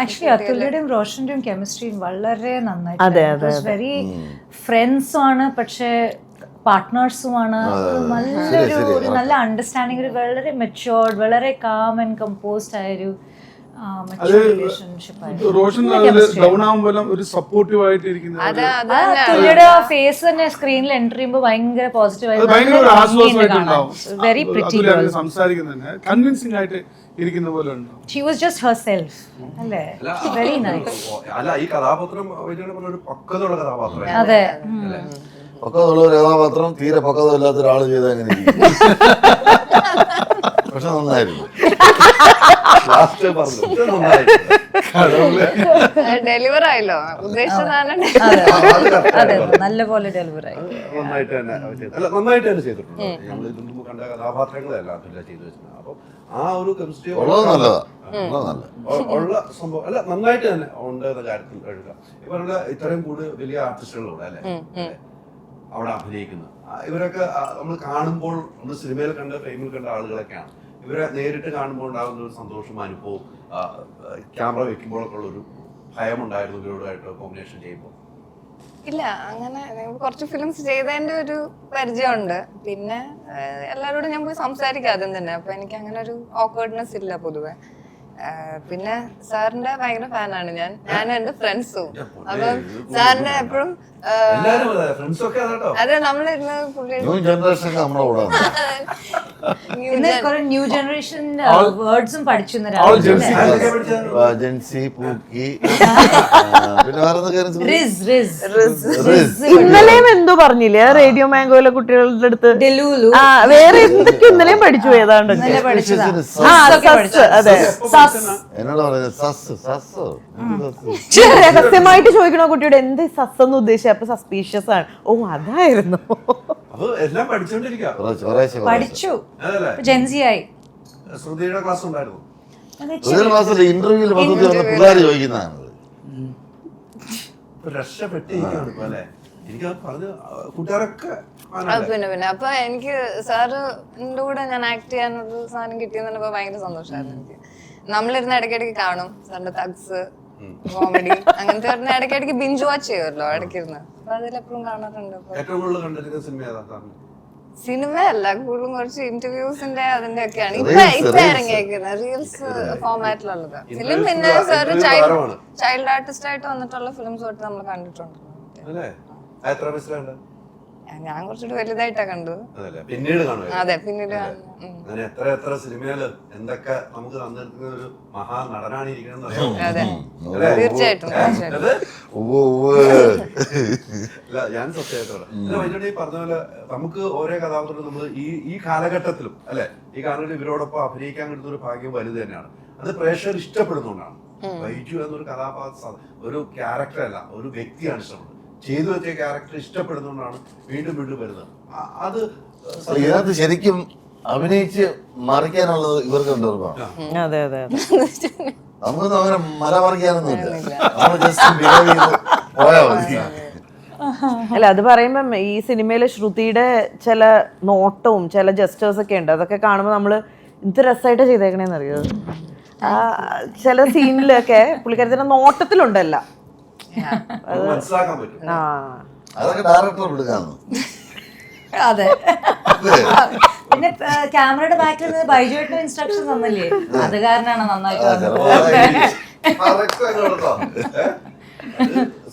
ആക്ച്വലി അതുല്യയുടെയും റോഷന്റെയും കെമിസ്ട്രിയും വളരെ നന്നായിട്ട്, വെരി ഫ്രണ്ട്സും ആണ്, പക്ഷേ പാർട്ട്നേഴ്സുമാണ്. നല്ലൊരു നല്ല അണ്ടർസ്റ്റാൻഡിങ്, ഒരു വളരെ മെച്ചുവേർഡ്, വളരെ കാം ആൻഡ് കമ്പോസ്ഡ് ആയൊരു റോഷൻ ഡൗൺ ആകുമ്പോൾ ഒരു സപ്പോർട്ടീവ് ആയിട്ട് ഇരിക്കുന്നത്, തുല്യയുടെ ഫേസ് തന്നെ സ്ക്രീനിൽ എൻട്രി ചെയ്യുമ്പോൾ ഭയങ്കര പോസിറ്റീവ് ആയിട്ട്, വെരി പ്രിറ്റി, സംസാരിക്കുന്നത് കൺവിൻസിംഗ് ആയിട്ട് ഇരിക്കുന്ന പോലെ ഉണ്ടാവും. ഷീ വാസ് ജസ്റ്റ് ഹെർസെൽഫ്, അല്ലേ? Very nice. അല്ല, ഈ കഥാപാത്രം ഒരു പക്വതയുള്ള കഥാപാത്രം. അതെ, പക്വതയുള്ള ഒരു കഥാപാത്രം തീരെ പക്വതയില്ലാത്ത ഒരാൾ ചെയ്താൽ എങ്ങനെ ഇരിക്കും? പക്ഷെ നന്നായിരുന്നു. ഡെലിവർ ആയല്ലോ, ഉദ്ദേശിച്ചതാണ്. അതെ, നല്ല പോലെ ഡെലിവർ ആയി. നന്നായിട്ട് തന്നെ ചെയ്തിട്ടുണ്ട്. ഞങ്ങൾ ഇതിനു മുമ്പ് കണ്ട കഥാപാത്രങ്ങളെല്ലാം ചെയ്തു വെച്ചിട്ടുണ്ട്. അപ്പൊ ആ ഒരു കെമിസ്ട്രി ഉള്ള സംഭവം അല്ല, നന്നായിട്ട് തന്നെ ഉണ്ട് എന്ന കാര്യത്തിൽ കഴുകുക. ഇവരുടെ ഇത്രയും കൂടുതൽ വലിയ ആർട്ടിസ്റ്റുകളൂടെ അല്ലെ അവിടെ അഭിനയിക്കുന്നത്. ഇവരൊക്കെ നമ്മൾ കാണുമ്പോൾ നമ്മൾ സിനിമയിൽ കണ്ട ഫെയിമിൽ കണ്ട ആളുകളൊക്കെയാണ്. ഇവരെ നേരിട്ട് കാണുമ്പോൾ ഉണ്ടാകുന്ന ഒരു സന്തോഷം, അനുഭവം, ക്യാമറ വെക്കുമ്പോഴൊക്കെ ഉള്ളൊരു ഭയം ഉണ്ടായിരുന്നു ഇവരോടായിട്ട് കോമ്പിനേഷൻ ചെയ്യുമ്പോൾ? ഇല്ല, അങ്ങനെ കുറച്ച് ഫിലിംസ് ചെയ്തതിന്റെ ഒരു പരിചയമുണ്ട്. പിന്നെ എല്ലാവരോടും ഞാൻ പോയി സംസാരിക്കും ആദ്യം തന്നെ. അപ്പൊ എനിക്ക് അങ്ങനെ ഒരു ഓക്വേർഡ്നെസ് ഇല്ല പൊതുവെ. പിന്നെ സാറിന്റെ ഭയങ്കര ഫാനാണ് ഞാൻ എന്റെ ഫ്രണ്ട്സും. അപ്പം സാറിന്റെ എപ്പോഴും അതെ, നമ്മളിരുന്ന് ന്യൂ ജനറേഷൻ വേർഡ്സും പഠിച്ചു. ഇന്നലെയും എന്തോ പറഞ്ഞില്ലേ റേഡിയോ മാംഗോയിലെ കുട്ടികളുടെ അടുത്ത്? വേറെ എന്തൊക്കെയോ ഇന്നലെയും പഠിച്ചു ഏതാണ്ട്. അതെ, രഹസ്യമായിട്ട് ചോദിക്കണോ കുട്ടിയോട് എന്ത് സസ് എന്ന് ഉദ്ദേശിച്ചത്? അപ്പൊ സസ്പീഷ്യസ് ആണ്. ഓ, അതായിരുന്നു. പഠിച്ചു, ജെൻസിയായി. ശ്രുതിയുടെ ക്ലാസ് ഉണ്ടായിരുന്നു. ഇന്റർവ്യൂവിൽ പിള്ളേർ ചോദിക്കുന്നതാണ്. രക്ഷപ്പെട്ടിരിക്കുകയാണ് ഇപ്പൊ അല്ലെ? എനിക്ക് പറഞ്ഞു കൂട്ടുകാരൊക്കെ. പിന്നെ അപ്പൊ എനിക്ക് സാറിന്റെ കൂടെ ഞാൻ ആക്ട് ചെയ്യാനൊരു സാധനം കിട്ടിയെന്ന് പറഞ്ഞപ്പോ ഭയങ്കര സന്തോഷമായിരുന്നു എനിക്ക്. നമ്മളിരുന്ന് ഇടയ്ക്കിടയ്ക്ക് കാണും സാറിന്റെ തഗ്സ്, കോമഡി, അങ്ങനത്തെ പറഞ്ഞ ഇടയ്ക്കിടയ്ക്ക് ബിഞ്ച് വാച്ച് ചെയ്യുമല്ലോ ഇടയ്ക്കിരുന്ന്. അപ്പൊ അതിലെപ്പോഴും കാണാറുണ്ട്. സിനിമയല്ല, കൂടുതലും കുറച്ച് ഇന്റർവ്യൂസിന്റെ അതിന്റെ ഒക്കെയാണ് ഇപ്പൊ ഇറങ്ങിയേക്കുന്നത്, റീൽസ് ഫോർമാറ്റിലുള്ളത്. ഫിലിം പിന്നെ സാർ ചൈൽഡ് ആർട്ടിസ്റ്റ് ആയിട്ട് വന്നിട്ടുള്ള ഫിലിംസ് തൊട്ട് നമ്മൾ കണ്ടിട്ടുണ്ട്. ഞാൻ കുറച്ചുകൂടി വലുതായിട്ടാ കണ്ടത്. പിന്നീട് കാണും. അതെ, പിന്നീട് അങ്ങനെ എത്ര സിനിമയില് എന്തൊക്കെ നമുക്ക് തന്നിരിക്കുന്ന ഒരു മഹാനടനാണ് ഇരിക്കണം. അതെ, തീർച്ചയായിട്ടും. ഞാൻ സത്യമായിട്ടോടെ പറഞ്ഞ പോലെ നമുക്ക് ഓരോ കഥാപാത്രം നമ്മൾ ഈ കാലഘട്ടത്തിലും അല്ലെ, ഈ കാലഘട്ടത്തിൽ ഇവരോടൊപ്പം അഭിനയിക്കാൻ കിട്ടുന്ന ഒരു ഭാഗ്യം വലുത് തന്നെയാണ്. അത് പ്രേക്ഷകർ ഇഷ്ടപ്പെടുന്നതുകൊണ്ടാണ്. ബൈജു എന്നൊരു കഥാപാത്രം ഒരു ക്യാരക്ടറല്ല, ഒരു വ്യക്തിയാണ് ഇഷ്ടപ്പെടുന്നത്. ചെയ്തു വെച്ച ക്യാരക്ടർ ഇഷ്ടപ്പെടുന്നതുകൊണ്ടാണ് വീണ്ടും വീണ്ടും വരുന്നത്. അത് ഇതിനകത്ത് ശരിക്കും അഭിനയിച്ച് മറിക്കാനുള്ളത് ഇവർക്ക് ഉണ്ടോർക്കാണ്. അതെ അതെ, നമുക്കൊന്നും അങ്ങനെ മല മറിക്കാനൊന്നുമില്ല. നമ്മൾ ജസ്റ്റ് ബിഹേവ് ചെയ്ത് പോയാൽ മതി. അല്ല, അത് പറയുമ്പം ഈ സിനിമയിലെ ശ്രുതിയുടെ ചില നോട്ടവും ചില ജസ്റ്റേഴ്സ് ഒക്കെ ഉണ്ട്. അതൊക്കെ കാണുമ്പോൾ നമ്മള് എന്ത് രസമായിട്ട് ചെയ്തേക്കണേന്ന് അറിയോ? ചില സീനിലൊക്കെ പുള്ളിക്കാരത്തിന്റെ നോട്ടത്തിലുണ്ടല്ല, മനസ്സിലാക്കാൻ പറ്റും. അതൊക്കെ ഡയറക്ടർ എടുക്കാന്ന്. അതെ, പിന്നെ ക്യാമറയുടെ ബാക്കിൽ നിന്ന് ബൈജുവേട്ടന് ഇൻസ്ട്രക്ഷൻ തന്നില്ലേ, അത് കാരണമാണ് നന്നായിട്ട്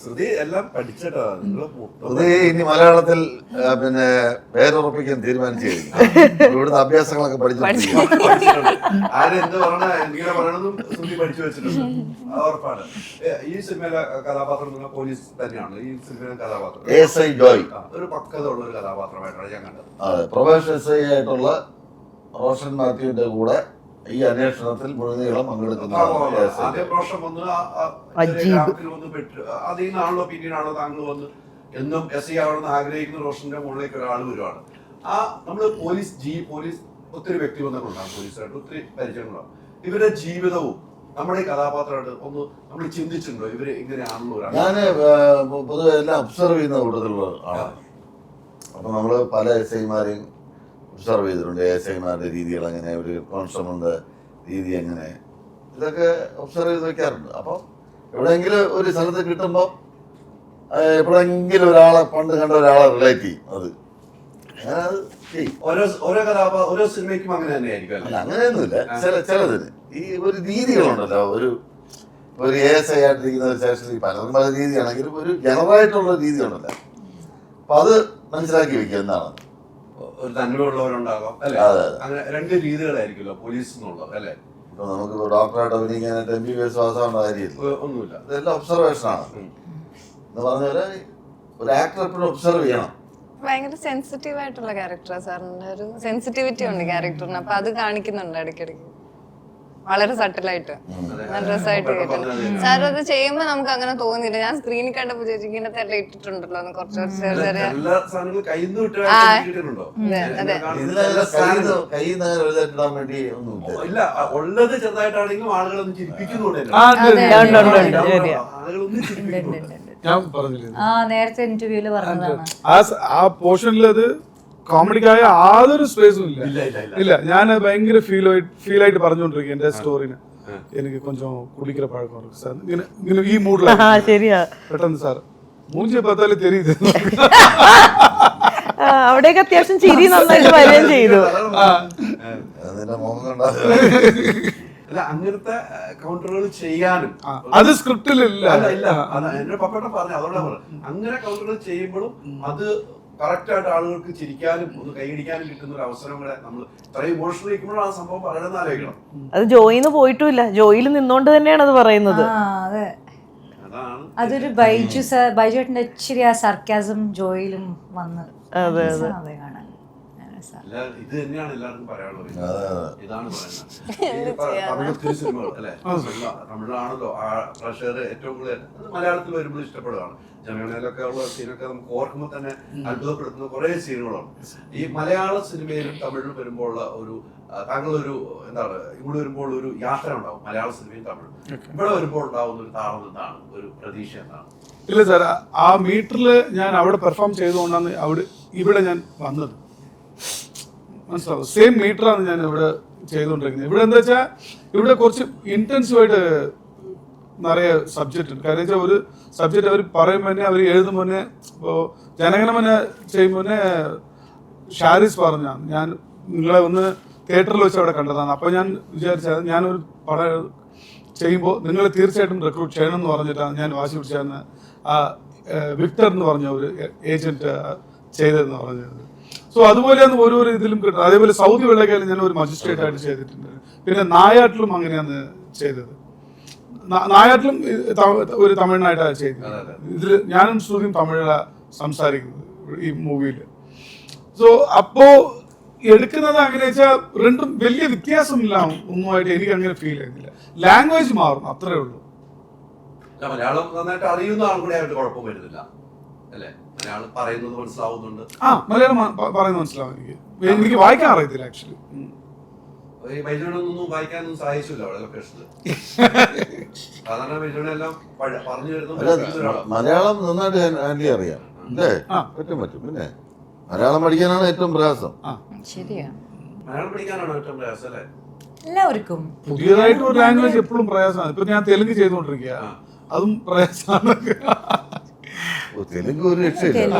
ശ്രുതി എല്ലാം പഠിച്ചിട്ടാ നിങ്ങള് അത് ഇനി മലയാളത്തിൽ പിന്നെ പേരുറപ്പിക്കാൻ തീരുമാനിച്ചു കഴിഞ്ഞു. ഇവിടുത്തെ അഭ്യാസങ്ങളൊക്കെ പഠിച്ചിട്ടുണ്ട്. ആരെന്ത് പറഞ്ഞ ഇങ്ങനെ പറയണമെന്നും ശ്രുതി പഠിച്ചു വെച്ചിട്ടുണ്ട്. അത് ഉറപ്പാണ്. ഈ സിനിമയിലെ കഥാപാത്രം നിങ്ങൾ പോലീസ് തന്നെയാണ്. ഈ സിനിമയിലെ കഥാപാത്രം ASI ജോയ് ഒരു പക്വത ഉള്ള ഒരു കഥാപാത്രമായിട്ടാണ് ഞാൻ കണ്ടത്. അതെ, പ്രൊബേഷൻ SI ആയിട്ടുള്ള റോഷൻ മാത്യുവിന്റെ കൂടെ ഈ അന്വേഷണത്തിൽ മുഴുനീളം പങ്കെടുക്കുന്ന ആദ്യം റോഷൻ വന്ന് ഗ്രാമത്തിൽ വന്ന് പെട്ടു. അതിൽ നിന്നാണല്ലോ പിന്നീടാണല്ലോ താങ്കൾ വന്ന് എന്നും SI ആവണമെന്ന് ആഗ്രഹിക്കുന്ന റോഷന്റെ മുകളിലേക്ക് ഒരാൾ വരുവാണ്. നമ്മള് പോലീസ് ഒത്തിരി വ്യക്തിബന്ധങ്ങളുണ്ടാകും, പോലീസായിട്ട് ഒത്തിരി പരിചയങ്ങളുണ്ടാകും. ഇവരുടെ ജീവിതവും നമ്മുടെ ഈ കഥാപാത്രമായിട്ട് ഒന്ന് നമ്മൾ ചിന്തിച്ചിട്ടുണ്ടോ? ഇവര് ഇങ്ങനെയാണല്ലോ ഞാൻ പൊതുവെ എല്ലാം ഒബ്സർവ് ചെയ്യുന്ന കൂട്ടത്തിലുള്ള ആളാണ്. അപ്പൊ നമ്മള് പല SIമാരെയും ഒബ്സർവ് ചെയ്തിട്ടുണ്ട്. ASIമാരുടെ രീതികൾ എങ്ങനെ, ഒരു കോൺസ്റ്റബിളിന്റെ രീതി എങ്ങനെ, ഇതൊക്കെ ഒബ്സർവ് ചെയ്ത് വെക്കാറുണ്ട്. അപ്പം എവിടെയെങ്കിലും ഒരു സ്ഥലത്ത് കിട്ടുമ്പോൾ എപ്പോഴെങ്കിലും ഒരാളെ പണ്ട് കണ്ട ഒരാളെ റിലേറ്റ് ചെയ്യും. അത് അങ്ങനെ അത് ചെയ്യും. ഓരോ സിനിമയ്ക്കും അങ്ങനെ തന്നെയായിരിക്കും. അല്ല, അങ്ങനെയൊന്നുമില്ല. ചിലതിന് ഈ ഒരു രീതികളുണ്ടല്ലോ. ഒരു ASI ആയിട്ടിരിക്കുന്ന ഒരു സ്റ്റേഷനിൽ പലതും പല രീതിയാണെങ്കിലും ഒരു ജനറായിട്ടുള്ള രീതി ഉണ്ടല്ലോ. അപ്പൊ അത് മനസ്സിലാക്കി വെക്കുക എന്താണ്. ഒരു തന്മയുള്ളവരുണ്ടാകാം അല്ലെ? അങ്ങനെ രണ്ട് രീതികളായിരിക്കുമല്ലോ പോലീസ് എന്നുള്ളത് അല്ലെ? ഇപ്പൊ നമുക്ക് ഡോക്ടറായിട്ട് അഭിനയിക്കാനായിട്ട് MBBS പാസ്സാവേണ്ട കാര്യമില്ല, ഒന്നുമില്ല. ഇതെല്ലാം ഒബ്സർവേഷൻ ആണ്. എന്ന് പറഞ്ഞ പോലെ ഒരു ആക്ടർ എപ്പോഴും ഒബ്സർവ് ചെയ്യണം. ഭയങ്കര സെൻസിറ്റീവ് ആയിട്ടുള്ള ക്യാരക്ടറാ സാറിന്റെ. ഒരു സെൻസിറ്റിവിറ്റി ഉണ്ട് ക്യാരക്ടറിന്. അപ്പൊ അത് കാണിക്കുന്നുണ്ട് ഇടയ്ക്കിടയ്ക്ക്, വളരെ സട്ടിലായിട്ട്, നല്ല രസമായിട്ട് കേട്ടിട്ടുണ്ട്. സാർ അത് ചെയ്യുമ്പോ നമുക്ക് അങ്ങനെ തോന്നിയില്ല. ഞാൻ സ്ക്രീനിൽ കണ്ടപ്പോ ചേച്ചി ഇങ്ങനത്തെ എല്ലാം ഇട്ടിട്ടുണ്ടല്ലോ എന്ന് കുറച്ച് ചെറിയ അതെ. ഇല്ല, ഉള്ളത് ചെറുതായിട്ടാണെങ്കിലും ആളുകളൊന്നും ചിരിപ്പിക്കുന്നുണ്ട്. ആളുകളൊന്നും ചിരിപ്പിക്കുന്നുണ്ട്. ഞാൻ പറഞ്ഞില്ലേ നേരത്തെ ഇന്റർവ്യൂല് പറഞ്ഞതാണ്. ആ പോർഷനിൽ അത് കോമഡിക്കായ യാതൊരു സ്പേസും ഇല്ല. ഞാൻ ഭയങ്കര ഫീലായിട്ട് പറഞ്ഞുകൊണ്ടിരിക്കും എന്റെ സ്റ്റോറിന്. എനിക്ക് കൊഞ്ചം കുടിക്കുന്ന പഴക്കം ഇருக்கு സാർ. ഇങ്ങനെ ഈ മൂഡിലാണ്. ശരിയാ, പെട്ടെന്ന് സാർ മൂഞ്ചി പത്താല് തെരിയത്. അവിടെയൊക്കെ അത്യാവശ്യം ചിരി നന്നായിട്ട് വരികയും ചെയ്തു. അതിന്റെ മുഖം കണ്ടാ അല്ല, അങ്ങനത്തെ കൗണ്ടറുകൾ ചെയ്യാനും അത് സ്ക്രിപ്റ്റിലില്ല. ഇല്ല, എന്റെ പപ്പേട്ട പറഞ്ഞു. അതുകൊണ്ടാ പറഞ്ഞു, അങ്ങനെ കൗണ്ടറുകൾ ചെയ്യുമ്പോഴും അത് കറക്റ്റ് ആയിട്ട് ആളുകൾക്ക് ചിരിക്കാനും ഒന്ന് കൈയടിക്കാനും കിട്ടുന്ന ഒരു അവസരം കൂടെ നമ്മൾ ഇത്രയും ഇമോഷണൽ ഇരിക്കുമ്പോഴാണ് ആ സംഭവം പറയണമെന്ന് ആലോചിക്കണം. അത് ജോയിന്ന് പോയിട്ടുമില്ല, ജോയിൽ നിന്നോണ്ട് തന്നെയാണ് അത് പറയുന്നത്. അതെ, അതാണ് അതൊരു ബൈജുവേട്ടന്റെ ഇച്ചിരി ആ സർക്കാസം ജോയിലും വന്ന് അതെ കാണാൻ. ഇത് തന്നെയാണ് എല്ലാവർക്കും പറയാനുള്ളത്. ഇതാണ് പറയുന്നത്. തമിഴ് ഒത്തിരി സിനിമകൾ അല്ലെ, തമിഴിലാണല്ലോ ആ പ്രഷർ ഏറ്റവും കൂടുതൽ. അത് മലയാളത്തിൽ വരുമ്പോൾ ഇഷ്ടപ്പെടുകയാണ്. ജനഗണയിലൊക്കെ ഉള്ള സീനൊക്കെ നമുക്ക് ഓർക്കുമ്പോൾ തന്നെ അത്ഭുതപ്പെടുത്തുന്ന കുറെ സീനുകളാണ്. ഈ മലയാള സിനിമയിലും തമിഴിലും വരുമ്പോൾ ഉള്ള ഒരു താങ്കളൊരു എന്താണ്, ഇവിടെ വരുമ്പോൾ ഒരു യാത്ര ഉണ്ടാവും മലയാള സിനിമയും തമിഴും. ഇവിടെ വരുമ്പോൾ ഉണ്ടാവുന്ന ഒരു താളം എന്താണ്, ഒരു പ്രതീക്ഷ എന്താണ്? ഇല്ല സാർ, ആ മീറ്ററിൽ ഞാൻ അവിടെ പെർഫോം ചെയ്തുകൊണ്ടാണ് ഇവിടെ ഞാൻ വന്നത്. മനസ്സിലാവും. സെയിം മീറ്ററാണ് ഞാൻ ഇവിടെ ചെയ്തുകൊണ്ടിരിക്കുന്നത്. ഇവിടെ എന്താ വെച്ചാൽ ഇവിടെ കുറച്ച് ഇന്റൻസീവായിട്ട് നിറയെ സബ്ജക്റ്റ് ഉണ്ട്. കാര്യം വെച്ചാൽ ഒരു സബ്ജക്റ്റ് അവർ പറയുമ്പോൾ തന്നെ, അവർ എഴുതുമ്പോൾ തന്നെ, ഇപ്പോൾ ജനഗണമന ചെയ്യുമ്പോൾ തന്നെ ഷാരിസ് പറഞ്ഞാണ്, ഞാൻ നിങ്ങളെ ഒന്ന് തിയേറ്ററിൽ വെച്ച് അവിടെ കണ്ടതാണ്. അപ്പോൾ ഞാൻ വിചാരിച്ചത് ഞാനൊരു പടം ചെയ്യുമ്പോൾ നിങ്ങൾ തീർച്ചയായിട്ടും റിക്രൂട്ട് ചെയ്യണം എന്ന് പറഞ്ഞിട്ടാണ് ഞാൻ വാശി പിടിച്ചാണ് ആ വിക്ടർ എന്ന് പറഞ്ഞ ഒരു ഏജന്റ് ചെയ്തതെന്ന് പറഞ്ഞത്. സോ അതുപോലെയാണ് ഓരോ ഇതിലും കിട്ടുന്നത്. അതേപോലെ സൗദി വെള്ളക്കായാലും ഞാൻ ഒരു മജിസ്ട്രേറ്റ് ആയിട്ട് ചെയ്തിട്ടുണ്ട്. പിന്നെ നായാട്ടിലും അങ്ങനെയാണ് ചെയ്തത്. നായാട്ടിലും ഒരു തമിഴ്നായിട്ടാണ് ചെയ്തത്. ഇതിൽ ഞാനും ശ്രുതിയും തമിഴാണ് സംസാരിക്കുന്നത് ഈ മൂവിയിൽ. സോ അപ്പോ എടുക്കുന്നത് അങ്ങനെ വെച്ചാൽ രണ്ടും വലിയ വ്യത്യാസമില്ല ഒന്നുമായിട്ട് എനിക്ക് അങ്ങനെ ഫീൽ ചെയ്യുന്നില്ല. ലാംഗ്വേജ് മാറും, അത്രേ ഉള്ളൂ. മലയാളം നന്നായിട്ട് അറിയുന്ന ആൾക്കൂടെ ആയിട്ട് കുഴപ്പം വരുന്നില്ല അല്ലേ? മലയാളം പറയുന്നത് മനസ്സിലാവുന്നുണ്ട്. മലയാളം പറയുന്നത് മനസ്സിലാവും. എനിക്ക് വായിക്കാൻ അറിയത്തില്ല ആക്ച്വലി. ഈ ബൈജുവിനൊന്നും വായിക്കാനൊന്നും സഹായിച്ചില്ല അവിടെ ലൊക്കേഷനിൽ. സാധാരണ ബൈജുവിനെല്ലാം പറഞ്ഞു വരുന്ന മലയാളം നന്നായിട്ട് ഹാൻഡിൽ അറിയാം അല്ലേ? പറ്റും. പിന്നെ മലയാളം പഠിക്കാനാണ് ഏറ്റവും പ്രയാസം. ശരിയാണ്, മലയാളം പഠിക്കാനാണ് ഏറ്റവും പ്രയാസം അല്ലേ? എല്ലാവർക്കും പുതിയതായിട്ട് ഒരു ലാംഗ്വേജ് എപ്പോഴും പ്രയാസമാണ്. ഇപ്പൊ ഞാൻ തെലുങ്ക് ചെയ്തുകൊണ്ടിരിക്കുക, അതും പ്രയാസമാണ്. തെലുങ്ക് ഒരു രക്ഷയില്ല.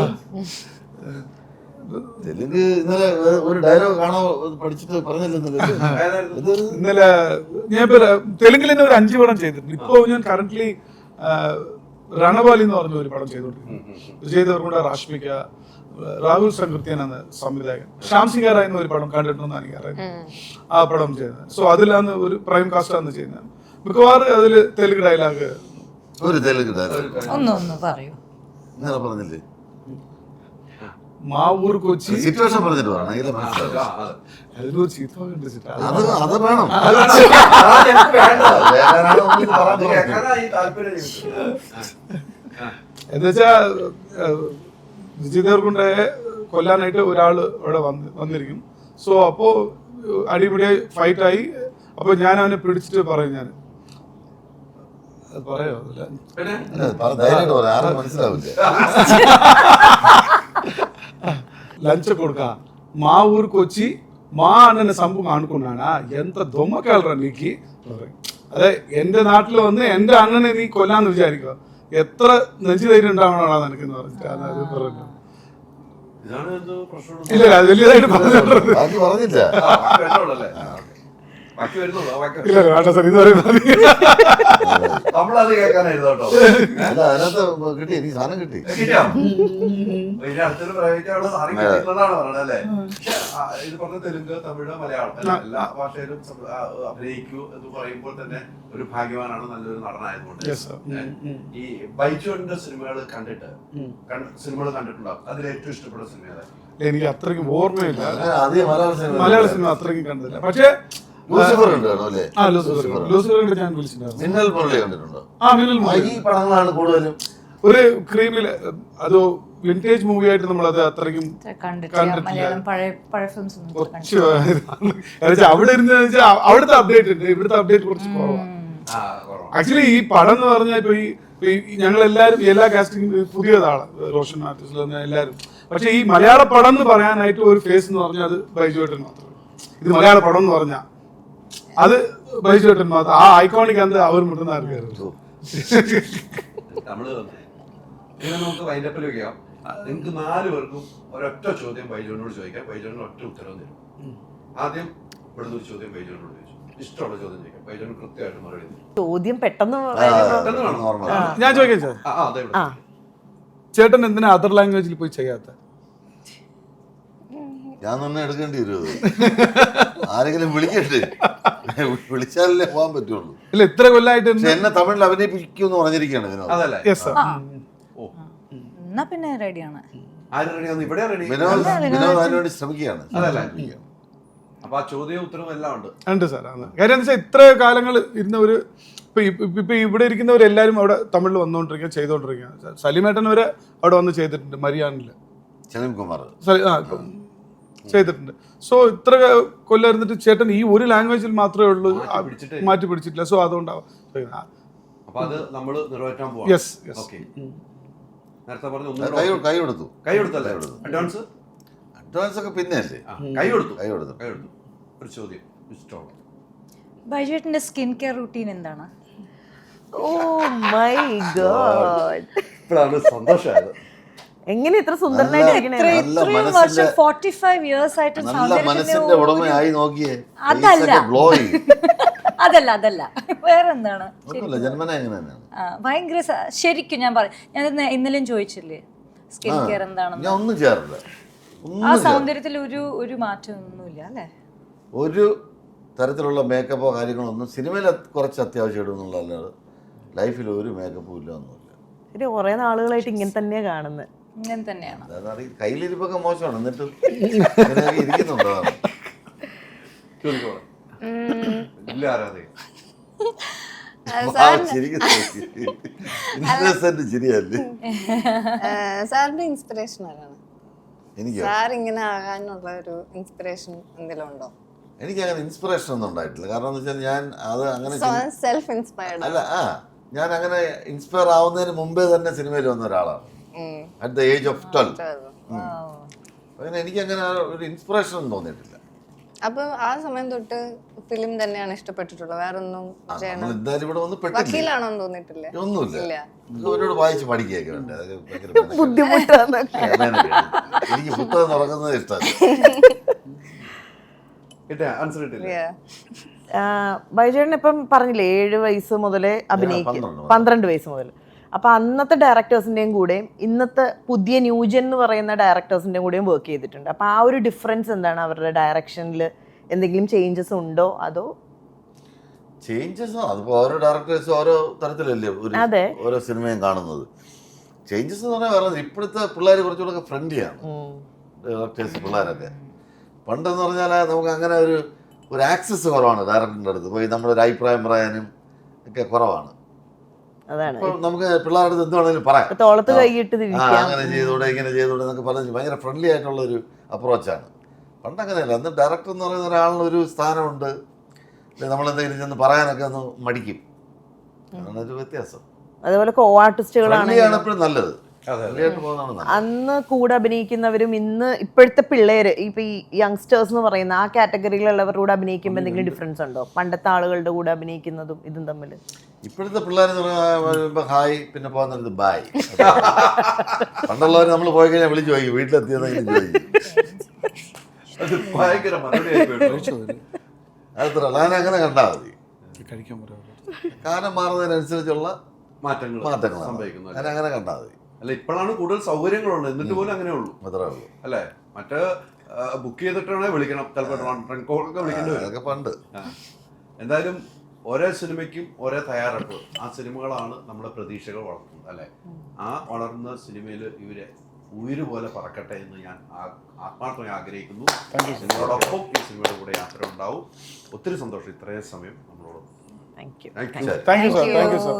തെലുങ്ക് ഇന്നലെ ഒരു ഡയലോഗ് കാണാൻ പഠിച്ചിട്ട് പറഞ്ഞില്ല. ഇന്നലെ ഞാൻ തെലുങ്കിൽ തന്നെ ഒരു 5 പടം ചെയ്തിട്ടുണ്ട്. ഇപ്പോ ഞാൻ കറന്റ്ലി രണബാലി എന്ന് പറഞ്ഞ ഒരു പടം ചെയ്തുകൊണ്ടിരിക്കുന്നത്. വിജയ് ദേവർകൊണ്ട, രാഷ്മിക, രാഹുൽ സങ്കൃത്യൻ എന്ന സംവിധായകൻ, ശ്യാം സിംഗാറായ ഒരു പടം കണ്ടിട്ടുണ്ടെന്ന് എനിക്കറിയാം. ആ പടം ചെയ്യുന്നത്. സോ അതിലാണ് ഒരു പ്രൈം കാസ്റ്റാണ് ചെയ്യുന്നത്. മിക്കവാറും അതിൽ തെലുങ്ക് ഡയലോഗ്, ഒരു തെലുങ്ക് ഡയലോഗ് ഒന്ന് പറയൂ. ഇങ്ങനെ പറഞ്ഞില്ലേ? മാ ഊർ കൊച്ചി സിറ്റുവേഷൻ പറഞ്ഞിട്ട് പറയണം, എങ്കിലേ മനസ്സിലാവും. അതിലൊരു ചീത്ത കണ്ടിച്ചിട്ട് അത് വേണം. എന്നുവെച്ചാ വിജയ് ദേവർകൊണ്ടയെ കൊല്ലാനായിട്ട് ഒരാൾ ഇവിടെ വന്നിരിക്കും. സോ അപ്പോ അടിപിടിയായി ഫൈറ്റായി. അപ്പൊ ഞാൻ അവനെ പിടിച്ചിട്ട് പറയും, ഞാൻ പറയോ ധൈര്യമായിട്ട് പറയാം, ആരും മനസ്സിലാവില്ല. లంచ్ కొడుక మా ఊరికి వచ్చి మా అన్నని సంపు అనుకున్నానా, ఎంత దొమ్మకాలరా నీకు. അതെ, എൻ്റെ നാട്ടിൽ വന്ന് എൻ്റെ അണ്ണനെ നീ കൊല്ലാന്ന് വിചാരിക്കുക, എത്ര നെഞ്ചു ധൈര്യം ഉണ്ടാവണോ നിനക്കെന്ന് പറഞ്ഞിട്ട് അത് പറഞ്ഞു. ഇല്ല, അത് വലിയതായിട്ട് പറഞ്ഞിട്ടുണ്ട്. ബാക്കി പറഞ്ഞില്ല. ഇല്ല വേണ്ട സാർ, ഇത് പറയുന്നത് നമ്മളത് കേൾക്കാനായിരുന്നു കേട്ടോ. അല്ല, അതിനകത്ത് കിട്ടി, എനിക്ക് സാധനം കിട്ടി. അടുത്തൊരു പ്രയോഗിക്കാനുള്ള സാധനം കിട്ടിയിട്ടുള്ളതാണ് പറഞ്ഞത് അല്ലേ. ഇത് പറഞ്ഞ തെലുങ്ക്, തമിഴ്, മലയാളം എല്ലാ ഭാഷയിലും അഭിനയിക്കൂ എന്ന് പറയുമ്പോൾ തന്നെ ഒരു ഭാഗ്യവാനാണ്, നല്ലൊരു നടനായതുകൊണ്ട്. ഈ ബൈജുവിന്റെ സിനിമകൾ കണ്ടിട്ടുണ്ടാവും. അതിൽ ഏറ്റവും ഇഷ്ടപ്പെട്ട സിനിമ ഏതാ? എനിക്ക് അത്രയ്ക്കും ഓർമ്മയില്ല, അധികം മലയാള സിനിമ അത്രയ്ക്കും കണ്ടില്ല. പക്ഷേ ലൂസിഫർ ഉണ്ട് അല്ലേ? ലൂസിഫർ ഞാൻ വിളിച്ചിട്ടുണ്ടായിരുന്നു. മിന്നൽ മുരളി കണ്ടിട്ടുണ്ടോ? മിന്നൽ മുരളി. ഈ പടങ്ങളാണ് കൂടുതലും ഒരു ക്രീമില്, അതോ വിന്റേജ് മൂവി ആയിട്ട് നമ്മളത് അത്രയ്ക്കും മലയാളം പഴയ ഫിലിംസ് കുറച്ച് അവിടെ ഇരുന്ന് അവിടുത്തെ അപ്ഡേറ്റ് ഉണ്ട്, ഇവിടുത്തെ അപ്ഡേറ്റ് കുറച്ച് കുറവാണ്. ആക്ച്വലി ഈ പടം എന്ന് പറഞ്ഞാൽ ഇപ്പൊ ഈ ഞങ്ങളെല്ലാരും എല്ലാ കാസ്റ്റിംഗ് പുതിയതാണ്, റോഷൻ ആർട്ടിസ്റ്റ് എല്ലാവരും. പക്ഷെ ഈ മലയാള പടം എന്ന് പറയാനായിട്ട് ഒരു ഫേസ് എന്ന് പറഞ്ഞാൽ അത് ബൈജുവേട്ടൻ മാത്രമേ. ഇത് മലയാള പടം എന്ന് പറഞ്ഞാൽ അത് ബൈജുവേട്ടൻ മാത്രം. ആ ഐക്കോണിക് അത് അവർ മുട്ടുന്ന ആർക്കായിരുന്നു. നമ്മള് ഇങ്ങനെ നമുക്ക് വൈൻഡപ്പിൽ വെക്കാം. നിങ്ങൾക്ക് 4 പേർക്കും ഒരൊറ്റ ചോദ്യം ബൈജുവിനോട് ചോദിക്കാം. ബൈജുവിന് ഒറ്റ ഉത്തരം തരും. ആദ്യം ഇവിടുന്ന് ഒരു ചോദ്യം ബൈജുവിനോട് ചോദിച്ചു, ഇഷ്ടമുള്ള ചോദ്യം ചോദിക്കാം. ബൈജുവിന് കൃത്യമായിട്ട് മറുപടി തരും. ചോദ്യം പെട്ടെന്ന് ഞാൻ ചോദിക്കാം സാർ, ചേട്ടൻ എന്തിനാ അതർ ലാംഗ്വേജിൽ പോയി ചെയ്യാത്ത? ഞാൻ തന്നെ എടുക്കേണ്ടി വരും. ആരെങ്കിലും വിളിക്കട്ടെ, വിളിച്ചാലല്ലേ പോകാൻ പറ്റുള്ളൂ. ഇല്ല, ഇത്ര കൊല്ലായിട്ട് എന്നെ തമിഴിൽ അഭിനയിപ്പിക്കും എന്ന് പറഞ്ഞിരിക്കുകയാണ് വിനോദ്. എന്നാ പിന്നെ റെഡിയാണ്. വിനോദ് അതിനുവേണ്ടി ശ്രമിക്കുകയാണ്. അപ്പൊ ആ ചോദ്യവും ഉത്തരവും എല്ലാം ഉണ്ട് സാർ. കാര്യം എന്താ വെച്ചാൽ ഇത്ര കാലങ്ങൾ ഇരുന്ന ഒരു ഇപ്പൊ ഇവിടെ ഇരിക്കുന്നവരെല്ലാരും അവിടെ തമിഴിൽ വന്നുകൊണ്ടിരിക്കുക, ചെയ്തോണ്ടിരിക്കുക. സലീമേട്ടൻ വരെ അവിടെ വന്ന് ചെയ്തിട്ടുണ്ട്, മരിയാനില് സലീം കുമാർ ചെയ്തിട്ടുണ്ട്. സോ ഇത്ര കൊല്ലം ഇരുന്നിട്ട് ചേട്ടൻ ഈ ഒരു ലാംഗ്വേജിൽ മാത്രമേ ഉള്ളൂ മാറ്റി പിടിച്ചിട്ടില്ല. സോ അതുകൊണ്ടാവും. അഡ്വാൻസ് ഒക്കെ പിന്നെ അല്ലേ? ബൈജുവേട്ടന്റെ സ്കിൻ കെയർ റൂട്ടീൻ എന്താണ്? ഓ മൈ ഗോഡ്, ഇപ്പോഴാണ് സന്തോഷമായത്. എങ്ങനെ ഇത്ര സുന്ദരനായിട്ടിരിക്കണേ. വർഷം 45 years ആയിട്ട് മനസ്സിന്റെ ഉടമയായി നോക്കിയേ. അതല്ല വേറെന്താണ്? ജന്മന എങ്ങനെ ഭയങ്കര ശരിക്കും ഞാൻ പറയും, ഞാൻ ഇന്നലെയും ചോദിച്ചില്ലേ സ്കിൻ കെയർ എന്താണെന്ന്. ഞാൻ ഒന്നും ചെയ്യാറില്ല. ആ സൗന്ദര്യത്തിൽ ഒരു മാറ്റമൊന്നുമില്ല അല്ലേ? ഒരു തരത്തിലുള്ള മേക്കപ്പോ കാര്യങ്ങളോ ഒന്നും. സിനിമയിൽ കുറച്ച് അത്യാവശ്യം ഇടുന്നുള്ളതല്ലാതെ ലൈഫിൽ ഒരു മേക്കപ്പും ഇല്ല, ഒന്നുമില്ല. കുറെ നാളുകളായിട്ട് ഇങ്ങനെ തന്നെയാ കാണുന്നത്. ഇങ്ങനെ തന്നെയാണ്. കയ്യിലിരിപ്പൊക്കെ മോശമാണ്, എന്നിട്ടും ഇരിക്കുന്നുണ്ടോ? സാറിന്റെ ഇൻസ്പിറേഷൻ ആരാണ്? സാർ ഇങ്ങനെ ആകാനുള്ള ഒരു ഇൻസ്പിറേഷൻ എന്തെങ്കിലും ഉണ്ടോ? എനിക്ക് അങ്ങനെ ഇൻസ്പിറേഷൻ ഒന്നും ഉണ്ടായിട്ടില്ല. കാരണം എന്താ വെച്ചാൽ ഞാൻ അത് അങ്ങനെ സെൽഫ് ഇൻസ്പയർഡ് അല്ല. ഞാൻ അങ്ങനെ ഇൻസ്പയർ ആവുന്നതിന് മുമ്പേ തന്നെ സിനിമയിൽ വന്ന ഒരാളാണ്. At the age of 12. അങ്ങനെ എനിക്ക് അങ്ങനെ ഒരു ഇൻസ്പിറേഷൻ ഒന്നും തോന്നിയിട്ടില്ല. അപ്പൊ ആ സമയം തൊട്ട് ഫിലിം തന്നെയാണ് ഇഷ്ടപ്പെട്ടിട്ടുള്ളത്, വേറെ ഒന്നും എന്തായാലും ഇവിടെ വന്ന് വക്കീലാണോന്ന് തോന്നിയിട്ടില്ല? ഒന്നുമില്ല. ഒരുപാട് വായിച്ച് പഠിക്കുകയൊക്കെ ഉണ്ട്. ബുദ്ധിമുട്ടാണ്. എനിക്ക് പുസ്തകം തുറക്കുന്നത് ഇഷ്ടമല്ല. ബൈജുവേട്ടൻ ഇപ്പം പറഞ്ഞില്ലേ 7 വയസ്സ് മുതലേ അഭിനയിക്കും, 12 വയസ്സ് മുതൽ. അപ്പോൾ അന്നത്തെ ഡയറക്ടേഴ്സിൻ്റെയും കൂടെയും ഇന്നത്തെ പുതിയ ന്യൂജൻ എന്ന് പറയുന്ന ഡയറക്ടേഴ്സിൻ്റെയും കൂടെയും വർക്ക് ചെയ്തിട്ടുണ്ട്. അപ്പോൾ ആ ഒരു ഡിഫറൻസ് എന്താണ്? അവരുടെ ഡയറക്ഷനിൽ എന്തെങ്കിലും ചേഞ്ചസ് ഉണ്ടോ അതോ? ചേഞ്ചസ് അതിപ്പോൾ ഓരോ ഡയറക്ടേഴ്സും ഓരോ തരത്തിലല്ലേ അതെ. ഓരോ സിനിമയും കാണുന്നത്. ചേഞ്ചസ് എന്ന് പറഞ്ഞാൽ വേറെ ഇപ്പോഴത്തെ പിള്ളേർ കുറച്ചുകൂടെ ഫ്രണ്ട്ലിയാണ് ഡയറക്ടേഴ്സ് പിള്ളേരൊക്കെ. പണ്ടെന്ന് പറഞ്ഞാൽ നമുക്ക് അങ്ങനെ ഒരു ആക്സസ് കുറവാണ് ഡയറക്ടറിൻ്റെ അടുത്ത് പോയി നമ്മളൊരു അഭിപ്രായം പറയാനും ഒക്കെ കുറവാണ്. അതാണ് ഇപ്പോൾ നമുക്ക് പിള്ളേരുടെ അടുത്ത് എന്ത് വേണമെങ്കിലും പറയാം. തോളത്ത് കൈയിട്ട് അങ്ങനെ ചെയ്തൂടെ ഇങ്ങനെ ചെയ്തൂടെ എന്നൊക്കെ പറഞ്ഞ് ഭയങ്കര ഫ്രണ്ട്ലി ആയിട്ടുള്ളൊരു അപ്രോച്ചാണ്. പണ്ടങ്ങനെയല്ല. അന്ന് ഡയറക്ടർ എന്ന് പറയുന്ന ഒരാളിനൊരു സ്ഥാനമുണ്ട്. നമ്മളെന്തെങ്കിലും ചെന്ന് പറയാനൊക്കെ ഒന്ന് മടിക്കും. അതാണ് ഒരു വ്യത്യാസം. അതുപോലെ കോ ആർട്ടിസ്റ്റുകളാണ് എപ്പോഴും നല്ലത്. അന്ന് കൂടെ അഭിനയിക്കുന്നവരും ഇന്ന് ഇപ്പോഴത്തെ പിള്ളേര് ഇപ്പൊ ഈ യങ്സ്റ്റേഴ്സ് എന്ന് പറയുന്ന ആ കാറ്റഗറിയിലുള്ളവരുടെ കൂടെ അഭിനയിക്കുമ്പോൾ എന്തെങ്കിലും ഡിഫറൻസ് ഉണ്ടോ പണ്ടത്തെ ആളുകളുടെ കൂടെ അഭിനയിക്കുന്നതും ഇതും തമ്മിൽ? ഇപ്പോഴത്തെ പിള്ളേരെന്ന് പറയുമ്പോൾ ഹായ് പിന്നെ പോകുന്നത് ബായ്. പണ്ടുള്ളവർ നമ്മൾ പോയി കഴിഞ്ഞാൽ വിളിച്ചു ചോദിക്കും വീട്ടിലെത്തിയെന്നെങ്കിലും ചോദിക്കും. അത്ര ഞാൻ അങ്ങനെ കണ്ടാൽ മതി. കാലം മാറുന്നതിനനുസരിച്ചുള്ള മാറ്റങ്ങൾ സംഭവിക്കുന്നു. ഞാൻ അങ്ങനെ കണ്ടാൽ മതി. അല്ല ഇപ്പോഴാണ് കൂടുതൽ സൗകര്യങ്ങളുണ്ട്, എന്നിട്ട് പോലും അങ്ങനെ ഉള്ളൂ. അത്രേ ഉള്ളൂ അല്ലേ? മറ്റേ ബുക്ക് ചെയ്തിട്ടാണെങ്കിൽ വിളിക്കണം, ചിലപ്പോൾ ട്രങ്കോളൊക്കെ വിളിക്കേണ്ടി വരും. അതൊക്കെ പണ്ട്. എന്തായാലും ഓരോ സിനിമയ്ക്കും ഓരോ തയ്യാറെടുപ്പ്. ആ സിനിമകളാണ് നമ്മുടെ പ്രതീക്ഷകൾ വളർത്തുന്നത് അല്ലേ? ആ വളർന്ന സിനിമയിൽ ഇവരെ ഉയര് പോലെ പറക്കട്ടെ എന്ന് ഞാൻ ആത്മാർത്ഥമായി ആഗ്രഹിക്കുന്നു. നിങ്ങളോടൊപ്പം ഈ സിനിമയുടെ കൂടെ യാത്ര ഉണ്ടാവും. ഒത്തിരി സന്തോഷം ഇത്രയും സമയം നമ്മളോട്. Thank you. Thank you sir.